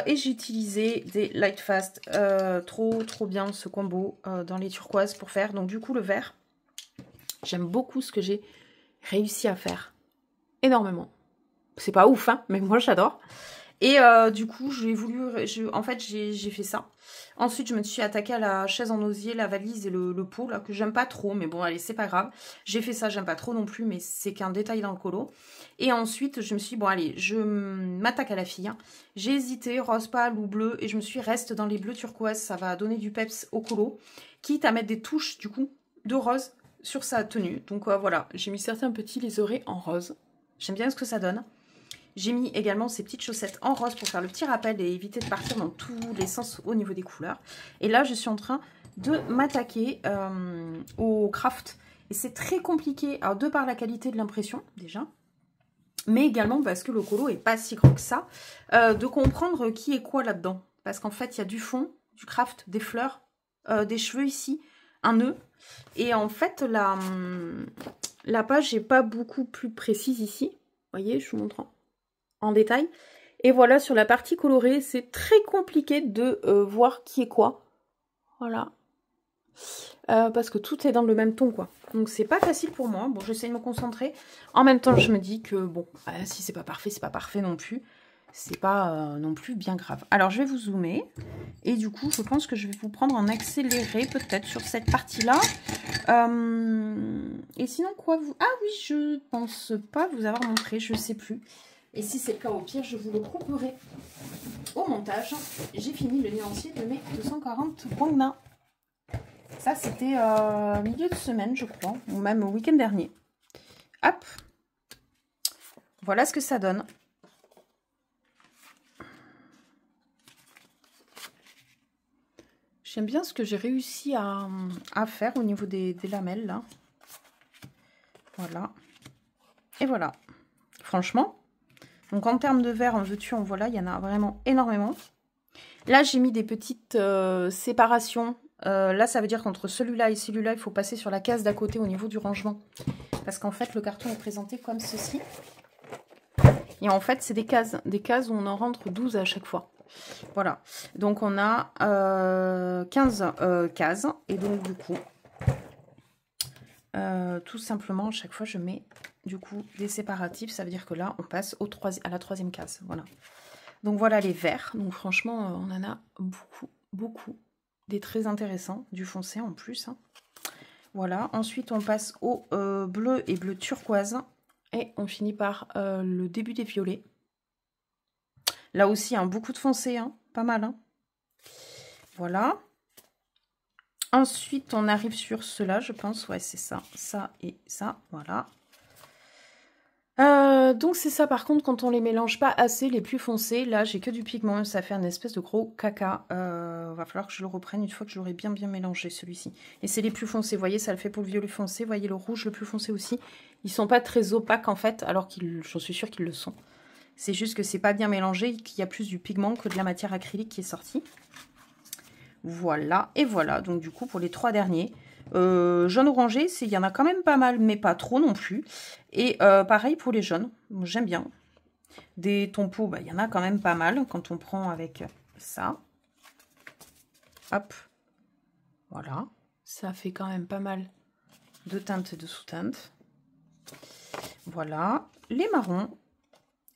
Et j'ai utilisé des Light Fast. Trop bien ce combo dans les turquoises pour faire. Donc, du coup, le vert, j'aime beaucoup ce que j'ai réussi à faire. Énormément. C'est pas ouf, hein, mais moi, j'adore. Et du coup, en fait, j'ai fait ça. Ensuite, je me suis attaquée à la chaise en osier, la valise et le pot, là, que j'aime pas trop. Mais bon, allez, c'est pas grave. J'ai fait ça, j'aime pas trop non plus, mais c'est qu'un détail dans le colo. Et ensuite, je me suis dit, bon, allez, je m'attaque à la fille. Hein. J'ai hésité, rose pâle ou bleu, et je me suis reste dans les bleus turquoises. Ça va donner du peps au colo. Quitte à mettre des touches, du coup, de rose sur sa tenue. Donc voilà, j'ai mis certains petits liserés en rose. J'aime bien ce que ça donne. J'ai mis également ces petites chaussettes en rose pour faire le petit rappel et éviter de partir dans tous les sens au niveau des couleurs. Et là, je suis en train de m'attaquer au craft. Et c'est très compliqué, alors de par la qualité de l'impression, déjà, mais également parce que le colo est pas si grand que ça, de comprendre qui est quoi là-dedans. Parce qu'en fait, il y a du fond, du craft, des fleurs, des cheveux ici, un nœud. Et en fait, la page n'est pas beaucoup plus précise ici. Vous voyez, je vous montre en détail. Et voilà, sur la partie colorée, c'est très compliqué de voir qui est quoi. Voilà. Parce que tout est dans le même ton, quoi. Donc, c'est pas facile pour moi. Bon, j'essaie de me concentrer. En même temps, je me dis que, bon, si c'est pas parfait non plus. C'est pas non plus bien grave. Alors, je vais vous zoomer. Et du coup, je pense que je vais vous prendre en accéléré, peut-être, sur cette partie-là. Et sinon, quoi vous... Ah oui, je pense pas vous avoir montré, je sais plus. Et si c'est le cas, au pire, je vous le couperai au montage. J'ai fini le nuancier de mes 240 Wangna. Ça, c'était milieu de semaine, je crois, ou même au week-end dernier. Hop. Voilà ce que ça donne. J'aime bien ce que j'ai réussi à faire au niveau des lamelles, là. Voilà. Et voilà. Franchement... Donc, en termes de vert, en veux-tu, en voilà, il y en a vraiment énormément. Là, j'ai mis des petites séparations. Là, ça veut dire qu'entre celui-là et celui-là, il faut passer sur la case d'à côté au niveau du rangement. Parce qu'en fait, le carton est présenté comme ceci. Et en fait, c'est des cases où on en rentre 12 à chaque fois. Voilà. Donc, on a 15 cases. Et donc, du coup, tout simplement, à chaque fois, je mets... Du coup, des séparatifs, ça veut dire que là, on passe à la troisième case. Voilà. Donc, voilà les verts. Donc, franchement, on en a beaucoup. Des très intéressants. Du foncé en plus. Hein. Voilà. Ensuite, on passe au bleu et bleu turquoise. Et on finit par le début des violets. Là aussi, hein, beaucoup de foncé. Hein. Pas mal. Hein. Voilà. Ensuite, on arrive sur cela, je pense. Ouais, c'est ça. Ça et ça. Voilà. Donc c'est ça, par contre, quand on les mélange pas assez, les plus foncés, là j'ai que du pigment, ça fait un espèce de gros caca. Va falloir que je le reprenne une fois que je l'aurai bien mélangé, celui-ci. Et c'est les plus foncés, vous voyez, ça le fait pour le violet foncé, vous voyez le rouge le plus foncé aussi. Ils sont pas très opaques en fait, alors qu'ils, j'en suis sûre qu'ils le sont. C'est juste que c'est pas bien mélangé, qu'il y a plus du pigment que de la matière acrylique qui est sortie. Voilà, et voilà, donc du coup pour les 3 derniers... jaune orangé, il y en a quand même pas mal, mais pas trop non plus. Et pareil pour les jaunes, j'aime bien. Des tons peau, il y en a quand même pas mal quand on prend avec ça. Hop, voilà. Ça fait quand même pas mal de teintes et de sous-teintes. Voilà, les marrons.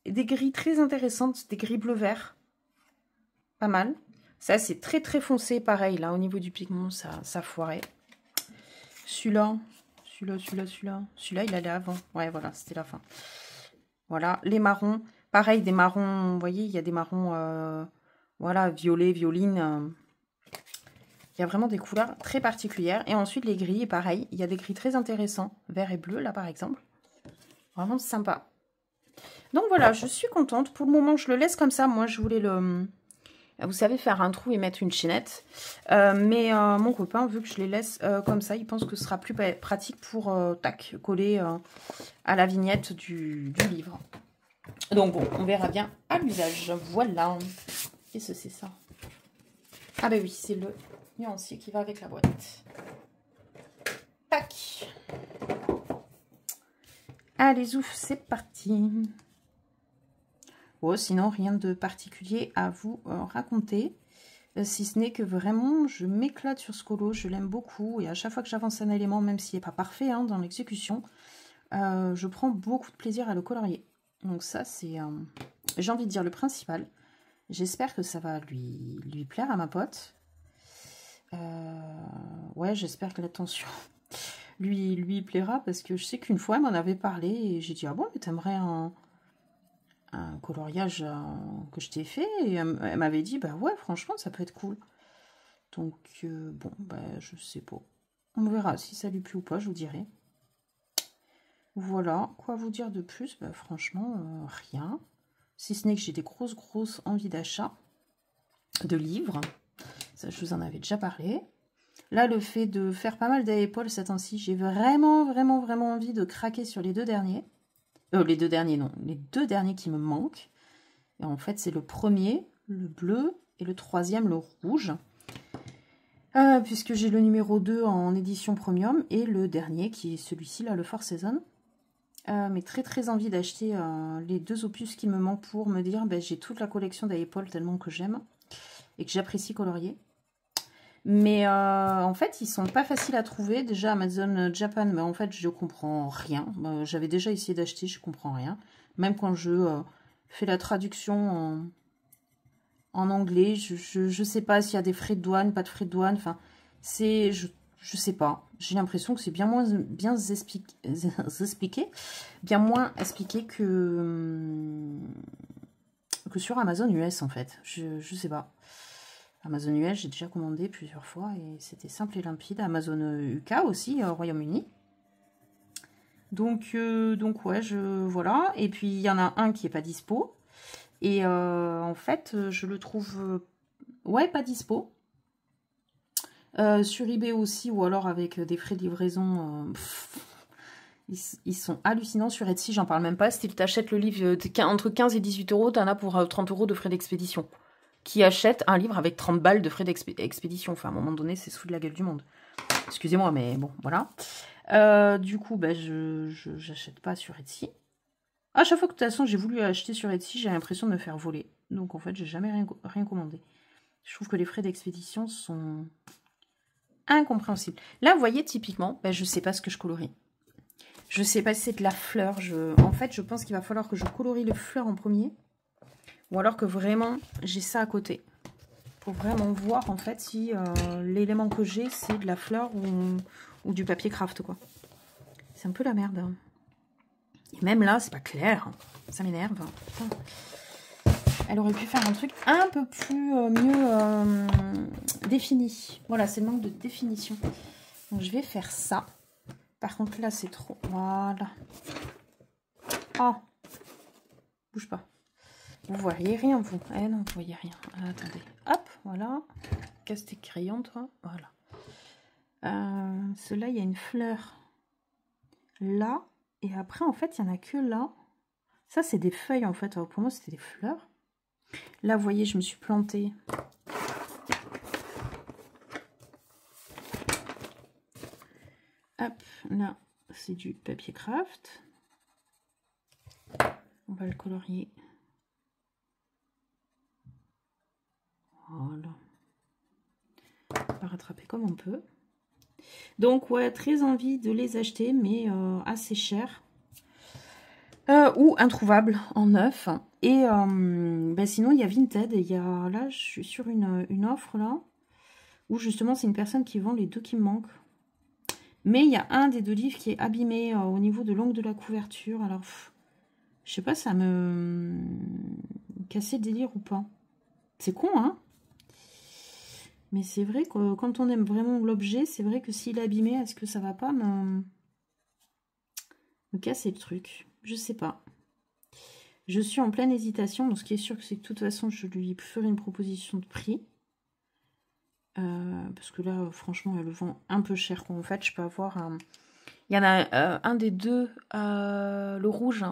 Des gris très intéressantes, des gris bleu-vert. Pas mal. Ça, c'est très foncé, pareil, là, au niveau du pigment, ça foirait. Celui-là, Celui-là, il allait avant. Ouais, voilà, c'était la fin. Voilà, les marrons. Pareil, des marrons, vous voyez, il y a des marrons, voilà, violet, violine. Il y a vraiment des couleurs très particulières. Et ensuite, les gris, pareil, il y a des gris très intéressants. Vert et bleu, là, par exemple. Vraiment sympa. Donc, voilà, je suis contente. Pour le moment, je le laisse comme ça. Moi, je voulais le... Vous savez, faire un trou et mettre une chaînette. Mais mon copain, vu que je les laisse comme ça, il pense que ce sera plus pratique pour, tac, coller à la vignette du livre. Donc, bon, on verra bien à l'usage. Voilà. Qu'est-ce que c'est ça? Ah ben oui, c'est le nuancier qui va avec la boîte. Tac. Allez, ouf, c'est parti. Oh, sinon, rien de particulier à vous raconter. Si ce n'est que vraiment, je m'éclate sur ce colo. Je l'aime beaucoup. Et à chaque fois que j'avance un élément, même s'il n'est pas parfait hein, dans l'exécution, je prends beaucoup de plaisir à le colorier. Donc ça, c'est, j'ai envie de dire, le principal. J'espère que ça va lui plaire à ma pote. Ouais, j'espère que l'attention lui plaira. Parce que je sais qu'une fois, elle m'en avait parlé. Et j'ai dit, ah bon, mais t'aimerais un coloriage que je t'ai fait, et elle m'avait dit bah ouais franchement ça peut être cool. Donc bon bah je sais pas, on verra si ça lui plaît ou pas, je vous dirai. Voilà, quoi vous dire de plus? Bah franchement rien, si ce n'est que j'ai des grosses envies d'achat de livres, ça je vous en avais déjà parlé. Là le fait de faire pas mal d'épaules ces temps-ci, j'ai vraiment envie de craquer sur les deux derniers. Les deux derniers, non. Les deux derniers qui me manquent. Et en fait, c'est le premier, le bleu, et le troisième, le rouge. Puisque j'ai le numéro 2 en édition premium, et le dernier, qui est celui-ci, là, le Fort Season. Mais très envie d'acheter les deux opus qui me manquent pour me dire, ben, j'ai toute la collection d'Apple tellement que j'aime, et que j'apprécie colorier. Mais en fait, ils sont pas faciles à trouver. Déjà, Amazon Japan, mais en fait, je comprends rien. J'avais déjà essayé d'acheter, je comprends rien. Même quand je fais la traduction en anglais, je sais pas s'il y a des frais de douane, pas de frais de douane. Enfin, c'est, je sais pas. J'ai l'impression que c'est bien moins expliqué, bien moins expliqué que sur Amazon US en fait. Je sais pas. Amazon US, j'ai déjà commandé plusieurs fois et c'était simple et limpide. Amazon UK aussi, Royaume-Uni. Donc ouais, voilà. Et puis, il y en a un qui n'est pas dispo. Et en fait, je le trouve... ouais, pas dispo. Sur eBay aussi, ou alors avec des frais de livraison... ils sont hallucinants. Sur Etsy, j'en parle même pas. Si tu achètes le livre entre 15 et 18 euros, tu en as pour 30 euros de frais d'expédition. Qui achète un livre avec 30 balles de frais d'expédition. Enfin, à un moment donné, c'est sous de la gueule du monde. Excusez-moi, mais bon, voilà. Du coup, bah, j'achète pas sur Etsy. À chaque fois que de toute façon, j'ai voulu acheter sur Etsy, j'ai l'impression de me faire voler. Donc, en fait, j'ai jamais rien commandé. Je trouve que les frais d'expédition sont incompréhensibles. Là, vous voyez, typiquement, bah, je sais pas ce que je colorie. Je sais pas si c'est de la fleur. En fait, je pense qu'il va falloir que je colorie les fleurs en premier. Ou alors que vraiment, j'ai ça à côté. Pour vraiment voir, en fait, si l'élément que j'ai, c'est de la fleur ou du papier craft, quoi. C'est un peu la merde. Hein. Et même là, c'est pas clair. Ça m'énerve. Elle aurait pu faire un truc un peu plus mieux défini. Voilà, c'est le manque de définition. Donc, je vais faire ça. Par contre, là, c'est trop... Voilà. Oh. Bouge pas. Vous voyez rien, vous? Eh non, vous voyez rien. Attendez. Hop, voilà. Casse tes crayons, toi. Voilà. Cela, il y a une fleur là. Et après, en fait, il n'y en a que là. Ça, c'est des feuilles, en fait. Alors, pour moi, c'était des fleurs. Là, vous voyez, je me suis plantée. Hop, là, c'est du papier craft. On va le colorier. Voilà. On va rattraper comme on peut. Donc, ouais, très envie de les acheter, mais assez cher. Ou introuvable en neuf. Et ben sinon, il y a Vinted. Et là, je suis sur une offre, là, où justement, c'est une personne qui vend les deux qui me manquent. Mais il y a un des deux livres qui est abîmé au niveau de l'angle de la couverture. Alors, je sais pas, ça me cassait le délire ou pas. C'est con, hein? Mais c'est vrai que quand on aime vraiment l'objet, c'est vrai que s'il est abîmé, est-ce que ça va pas me casser le truc? Je sais pas. Je suis en pleine hésitation. Donc, ce qui est sûr, c'est que de toute façon, je lui ferai une proposition de prix. Parce que là, franchement, elle le vend un peu cher. En fait, je peux avoir un... Il y en a un des deux, le rouge,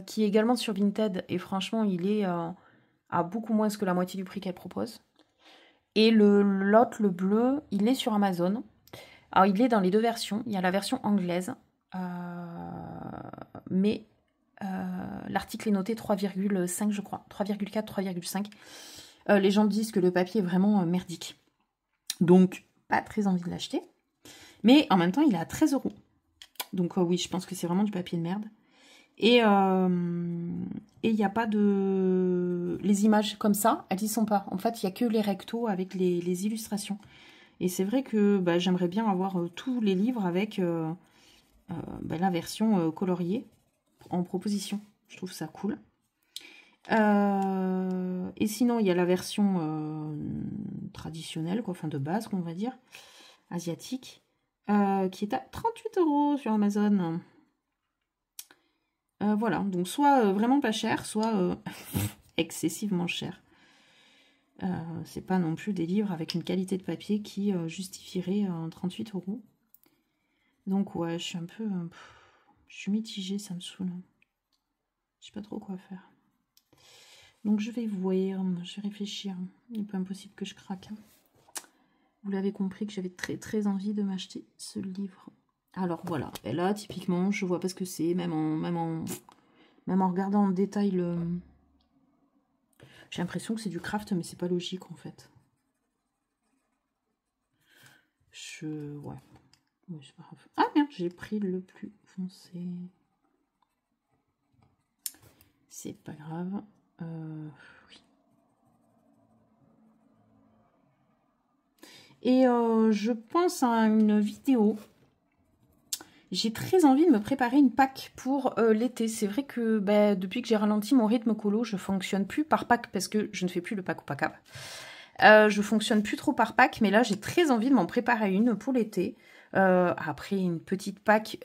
qui est également sur Vinted. Et franchement, il est à beaucoup moins que la moitié du prix qu'elle propose. Et l'autre, le bleu, il est sur Amazon. Alors, il est dans les deux versions. Il y a la version anglaise. Mais l'article est noté 3,5, je crois. 3,4, 3,5. Les gens disent que le papier est vraiment merdique. Donc, pas très envie de l'acheter. Mais en même temps, il est à 13 €. Donc oui, je pense que c'est vraiment du papier de merde. Et il n'y a pas de... Les images comme ça, elles y sont pas. En fait, il n'y a que les rectos avec les illustrations. Et c'est vrai que j'aimerais bien avoir tous les livres avec la version coloriée en proposition. Je trouve ça cool. Et sinon, il y a la version traditionnelle, quoi, enfin de base, qu'on va dire, asiatique, qui est à 38 € sur Amazon. Voilà, donc soit vraiment pas cher, soit excessivement cher. C'est pas non plus des livres avec une qualité de papier qui justifierait 38 €. Donc ouais, je suis un peu... je suis mitigée, ça me saoule. Je sais pas trop quoi faire. Donc je vais voir, je vais réfléchir. Il n'est pas impossible que je craque. Vous l'avez compris que j'avais très très envie de m'acheter ce livre. Alors voilà, et là typiquement je vois pas ce que c'est, même en regardant en détail le... J'ai l'impression que c'est du craft, mais c'est pas logique en fait. Ouais, c'est pas grave. Ah merde, j'ai pris le plus foncé. C'est pas grave. Oui. Et je pense à une vidéo. J'ai très envie de me préparer une Pâques pour l'été. C'est vrai que depuis que j'ai ralenti mon rythme colo, je fonctionne plus par Pâques parce que je ne fais plus le Pâques ou Pâques. Je fonctionne plus trop par Pâques, mais là j'ai très envie de m'en préparer une pour l'été. Après une petite Pâques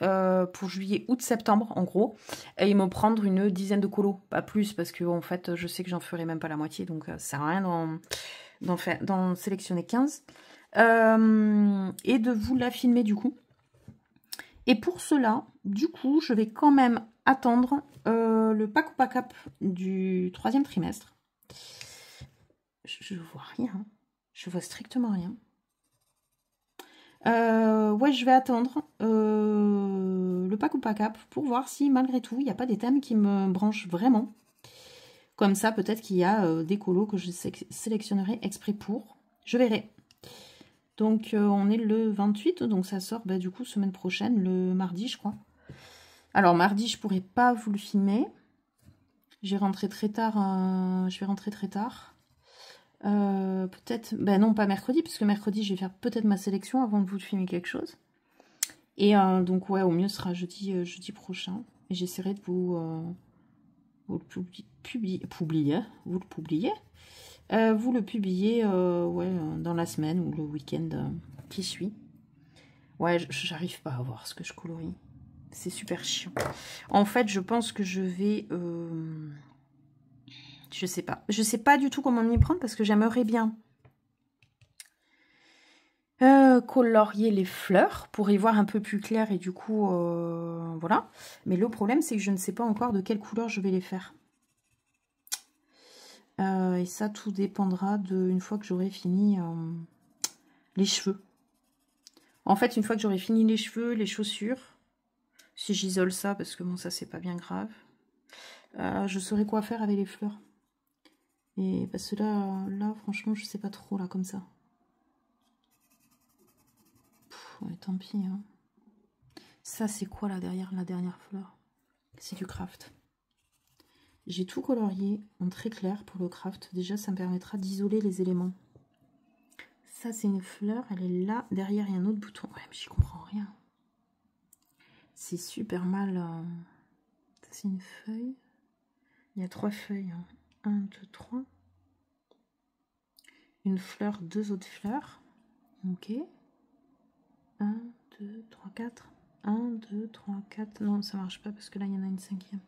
pour juillet, août, septembre en gros, et me prendre une dizaine de colos, pas plus, parce que en fait je sais que j'en ferai même pas la moitié, donc ça sert à rien d'en sélectionner 15. Et de vous la filmer du coup. Et pour cela, du coup, je vais quand même attendre le Pâques ou Pâques du 3e trimestre. Je vois rien. Je vois strictement rien. Ouais, je vais attendre le Pâques ou Pâques pour voir si malgré tout, il n'y a pas des thèmes qui me branchent vraiment. Comme ça, peut-être qu'il y a des colos que je sélectionnerai exprès pour. Je verrai. Donc, on est le 28, donc ça sort du coup semaine prochaine, le mardi, je crois. Alors, mardi, je pourrais pas vous le filmer. Je vais rentrer très tard. Peut-être... non, pas mercredi, parce que mercredi, je vais faire peut-être ma sélection avant de vous filmer quelque chose. Et donc, ouais, au mieux, ce sera jeudi prochain. Et j'essaierai de vous le publier. Vous le publiez. Vous le publiez dans la semaine ou le week-end qui suit. Ouais, j'arrive pas à voir ce que je colorie. C'est super chiant. En fait, je pense que je vais... je sais pas. Je sais pas du tout comment m'y prendre parce que j'aimerais bien colorier les fleurs pour y voir un peu plus clair et du coup, voilà. Mais le problème, c'est que je ne sais pas encore de quelle couleur je vais les faire. Et ça, tout dépendra une fois que j'aurai fini les cheveux. En fait, une fois que j'aurai fini les cheveux, les chaussures, si j'isole ça, parce que bon, ça, c'est pas bien grave, je saurai quoi faire avec les fleurs. Et parce que là franchement, je sais pas trop, là, comme ça. Ouais, tant pis, hein. Ça, c'est quoi, là, derrière la dernière fleur? C'est du craft. J'ai tout colorié en très clair pour le craft. Déjà, ça me permettra d'isoler les éléments. Ça, c'est une fleur. Elle est là. Derrière, il y a un autre bouton. Ouais, mais j'y comprends rien. C'est super mal. C'est une feuille. Il y a 3 feuilles. 1, 2, 3. Une fleur, 2 autres fleurs. Ok. 1, 2, 3, 4. 1, 2, 3, 4. Non, ça marche pas parce que là, il y en a une 5e.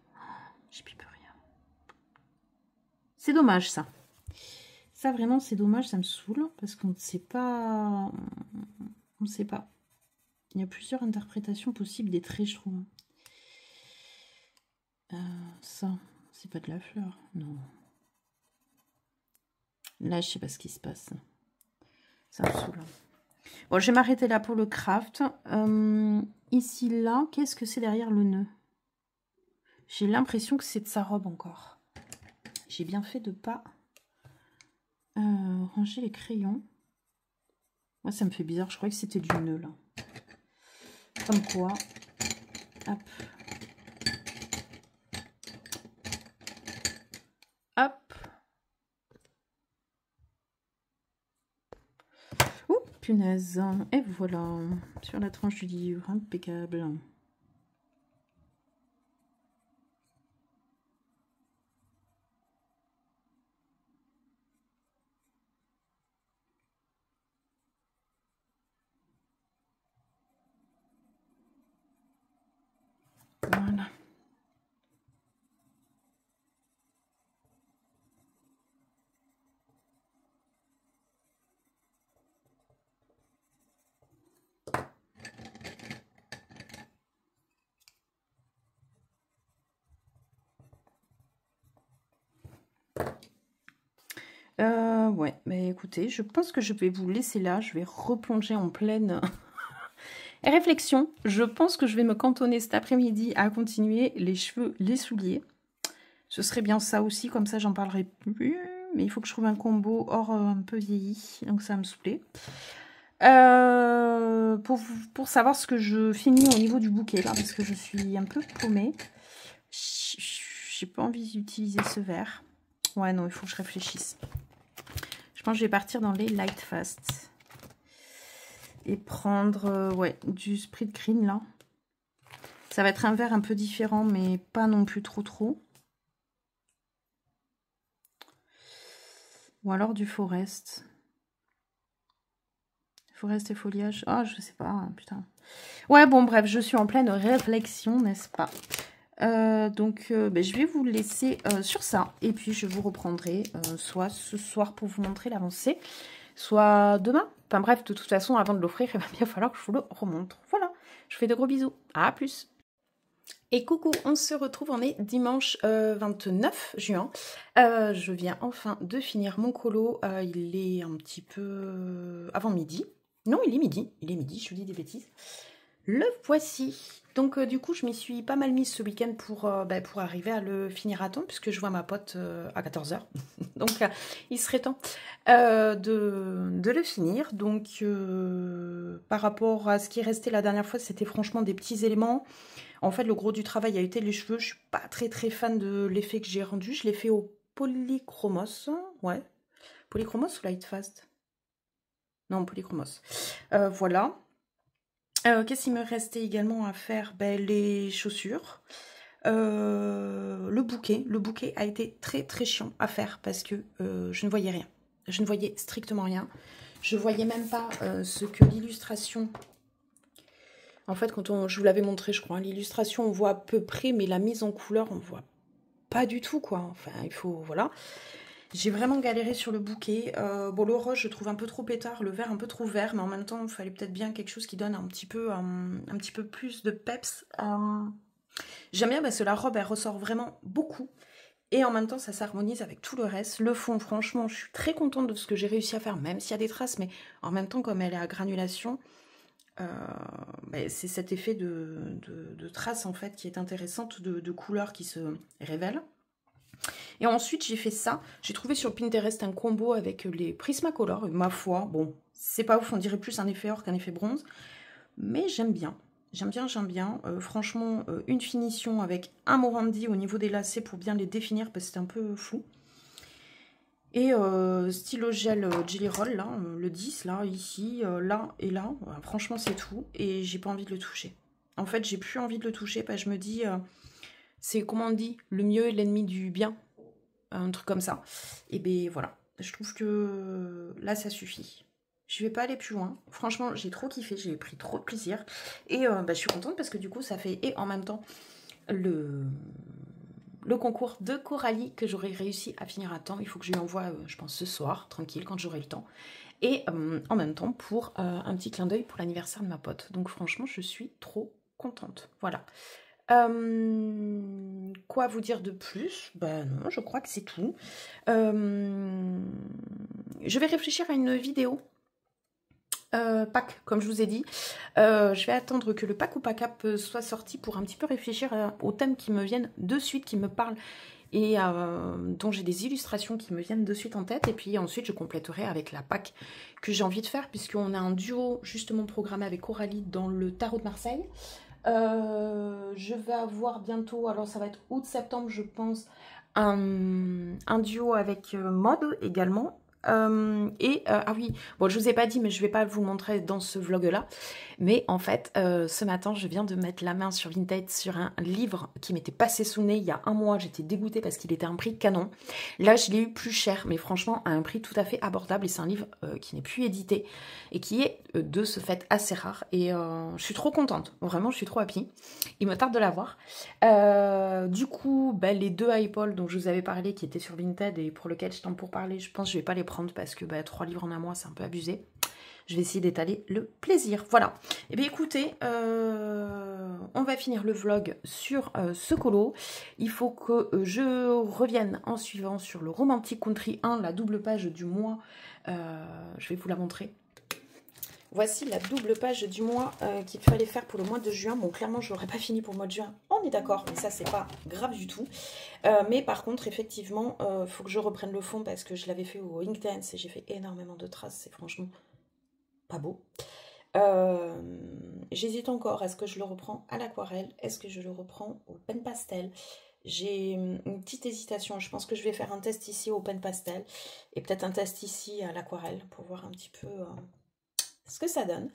J'y peux rien. C'est dommage, ça. Ça, vraiment, c'est dommage. Ça me saoule parce qu'on ne sait pas... On ne sait pas. Il y a plusieurs interprétations possibles des traits, je trouve. Ça, c'est pas de la fleur. Non. Là, je sais pas ce qui se passe. Ça me saoule. Bon, je vais m'arrêter là pour le craft. Ici, là, qu'est-ce que c'est derrière le nœud? J'ai l'impression que c'est de sa robe encore. J'ai bien fait de pas ranger les crayons. Moi, ça me fait bizarre. Je croyais que c'était du nœud, là. Comme quoi. Hop. Hop. Ouh, punaise. Et voilà. Sur la tranche du livre. Impeccable. Voilà. Ouais, mais écoutez, je pense que je vais vous laisser là. Je vais replonger en pleine réflexion. Je pense que je vais me cantonner cet après-midi à continuer les cheveux, les souliers. Ce serait bien ça aussi, comme ça j'en parlerai plus. Mais il faut que je trouve un combo or un peu vieilli, donc ça va me saouler. Pour savoir ce que je finis au niveau du bouquet, là, parce que je suis un peu paumée. J'ai pas envie d'utiliser ce vert. Ouais, non, il faut que je réfléchisse. Je pense que je vais partir dans les light fast. Et prendre, ouais, du Sprit Green, là. Ça va être un vert un peu différent, mais pas non plus trop. Ou alors du Forest. Forest et foliage. Ah, je sais pas, hein, putain. Ouais, bon, bref, je suis en pleine réflexion, n'est-ce pas? Donc, je vais vous laisser sur ça. Et puis, je vous reprendrai soit ce soir pour vous montrer l'avancée, soit demain. Enfin bref, de toute façon, avant de l'offrir, il va bien falloir que je vous le remontre. Voilà, je vous fais de gros bisous. À plus. Et coucou, on se retrouve, on est dimanche 29 juin. Je viens enfin de finir mon colo. Il est un petit peu avant midi. Non, il est midi, je vous dis des bêtises. Le voici. Donc du coup, je m'y suis pas mal mise ce week-end pour arriver à le finir à temps, puisque je vois ma pote à 14 h. Donc il serait temps de le finir. Donc par rapport à ce qui est resté la dernière fois, c'était franchement des petits éléments. En fait, le gros du travail a été les cheveux. Je suis pas très fan de l'effet que j'ai rendu. Je l'ai fait au polychromos. Ouais. Polychromos ou Light Fast? Non, polychromos. Voilà. Qu'est-ce qu'il me restait également à faire? Les chaussures. Le bouquet a été très chiant à faire parce que je ne voyais rien. Je ne voyais strictement rien. Je voyais même pas ce que l'illustration... En fait, quand je vous l'avais montré, je crois, l'illustration, on voit à peu près, mais la mise en couleur, on voit pas du tout, quoi. Enfin, il faut... Voilà. J'ai vraiment galéré sur le bouquet. Bon, le rose, je trouve un peu trop pétard, le vert un peu trop vert, mais en même temps, il fallait peut-être bien quelque chose qui donne un petit peu plus de peps. J'aime bien parce que la robe, elle ressort vraiment beaucoup. Et en même temps, ça s'harmonise avec tout le reste. Le fond, franchement, je suis très contente de ce que j'ai réussi à faire, même s'il y a des traces, mais en même temps, comme elle est à granulation, c'est cet effet de traces, en fait, qui est intéressante, de couleurs qui se révèlent. Et ensuite, j'ai fait ça. J'ai trouvé sur Pinterest un combo avec les Prismacolor. Ma foi, bon, c'est pas ouf, on dirait plus un effet or qu'un effet bronze. Mais j'aime bien. J'aime bien. Franchement, une finition avec un Morandi au niveau des lacets pour bien les définir parce que c'est un peu flou. Et stylo gel Jelly Roll, là, le 10, là, ici, là et là. Voilà, franchement, c'est tout. Et j'ai pas envie de le toucher. En fait, j'ai plus envie de le toucher parce que je me dis, c'est comment on dit, le mieux est l'ennemi du bien. Un truc comme ça. Et ben voilà, je trouve que là, ça suffit. Je vais pas aller plus loin. Franchement, j'ai trop kiffé, j'ai pris trop de plaisir. Et je suis contente parce que du coup, ça fait, et en même temps, le concours de Coralie que j'aurais réussi à finir à temps. Il faut que je lui envoie, je pense, ce soir, tranquille, quand j'aurai le temps. Et en même temps, pour un petit clin d'œil pour l'anniversaire de ma pote. Donc franchement, je suis trop contente. Voilà. Quoi vous dire de plus? Ben non, je crois que c'est tout. Je vais réfléchir à une vidéo. Pack, comme je vous ai dit. Je vais attendre que le pack ou pack up soit sorti pour un petit peu réfléchir aux thèmes qui me viennent de suite, qui me parlent et dont j'ai des illustrations qui me viennent de suite en tête. Et puis ensuite, je compléterai avec la pack que j'ai envie de faire, puisqu'on a un duo justement programmé avec Coralie dans le tarot de Marseille. Je vais avoir bientôt, alors ça va être août-septembre, je pense, un duo avec Maud également. Ah oui, bon, je vous ai pas dit, mais je vais pas vous le montrer dans ce vlog là, mais en fait ce matin je viens de mettre la main sur Vinted sur un livre qui m'était passé sous le nez il y a un mois. J'étais dégoûtée parce qu'il était à un prix canon. Là je l'ai eu plus cher, mais franchement à un prix tout à fait abordable, et c'est un livre qui n'est plus édité et qui est de ce fait assez rare, et je suis trop contente, vraiment je suis trop happy. Il me tarde de l'avoir. Du coup les deux iPods dont je vous avais parlé qui étaient sur Vinted et pour lesquels je tente pour parler, je pense que je vais pas les prendre parce que 3 livres en un mois c'est un peu abusé. Je vais essayer d'étaler le plaisir. Voilà. Et bien écoutez, on va finir le vlog sur ce colo. Il faut que je revienne en suivant sur le Romantic Country 1, la double page du mois. Je vais vous la montrer. Voici la double page du mois qu'il fallait faire pour le mois de juin. Bon, clairement, je l'aurais pas fini pour le mois de juin. On est d'accord, mais ça, c'est pas grave du tout. Mais par contre, effectivement, il faut que je reprenne le fond parce que je l'avais fait au Inktense et j'ai fait énormément de traces. C'est franchement pas beau. J'hésite encore. Est-ce que je le reprends à l'aquarelle? Est-ce que je le reprends au pen pastel? J'ai une petite hésitation. Je pense que je vais faire un test ici au pen pastel et peut-être un test ici à l'aquarelle pour voir un petit peu... ce que ça donne.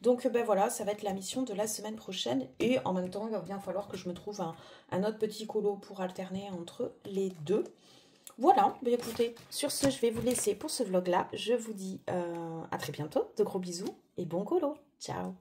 Donc voilà, ça va être la mission de la semaine prochaine, et en même temps il va bien falloir que je me trouve un autre petit colo pour alterner entre les deux. Voilà, écoutez, sur ce je vais vous laisser pour ce vlog là. Je vous dis à très bientôt, de gros bisous et bon colo, ciao.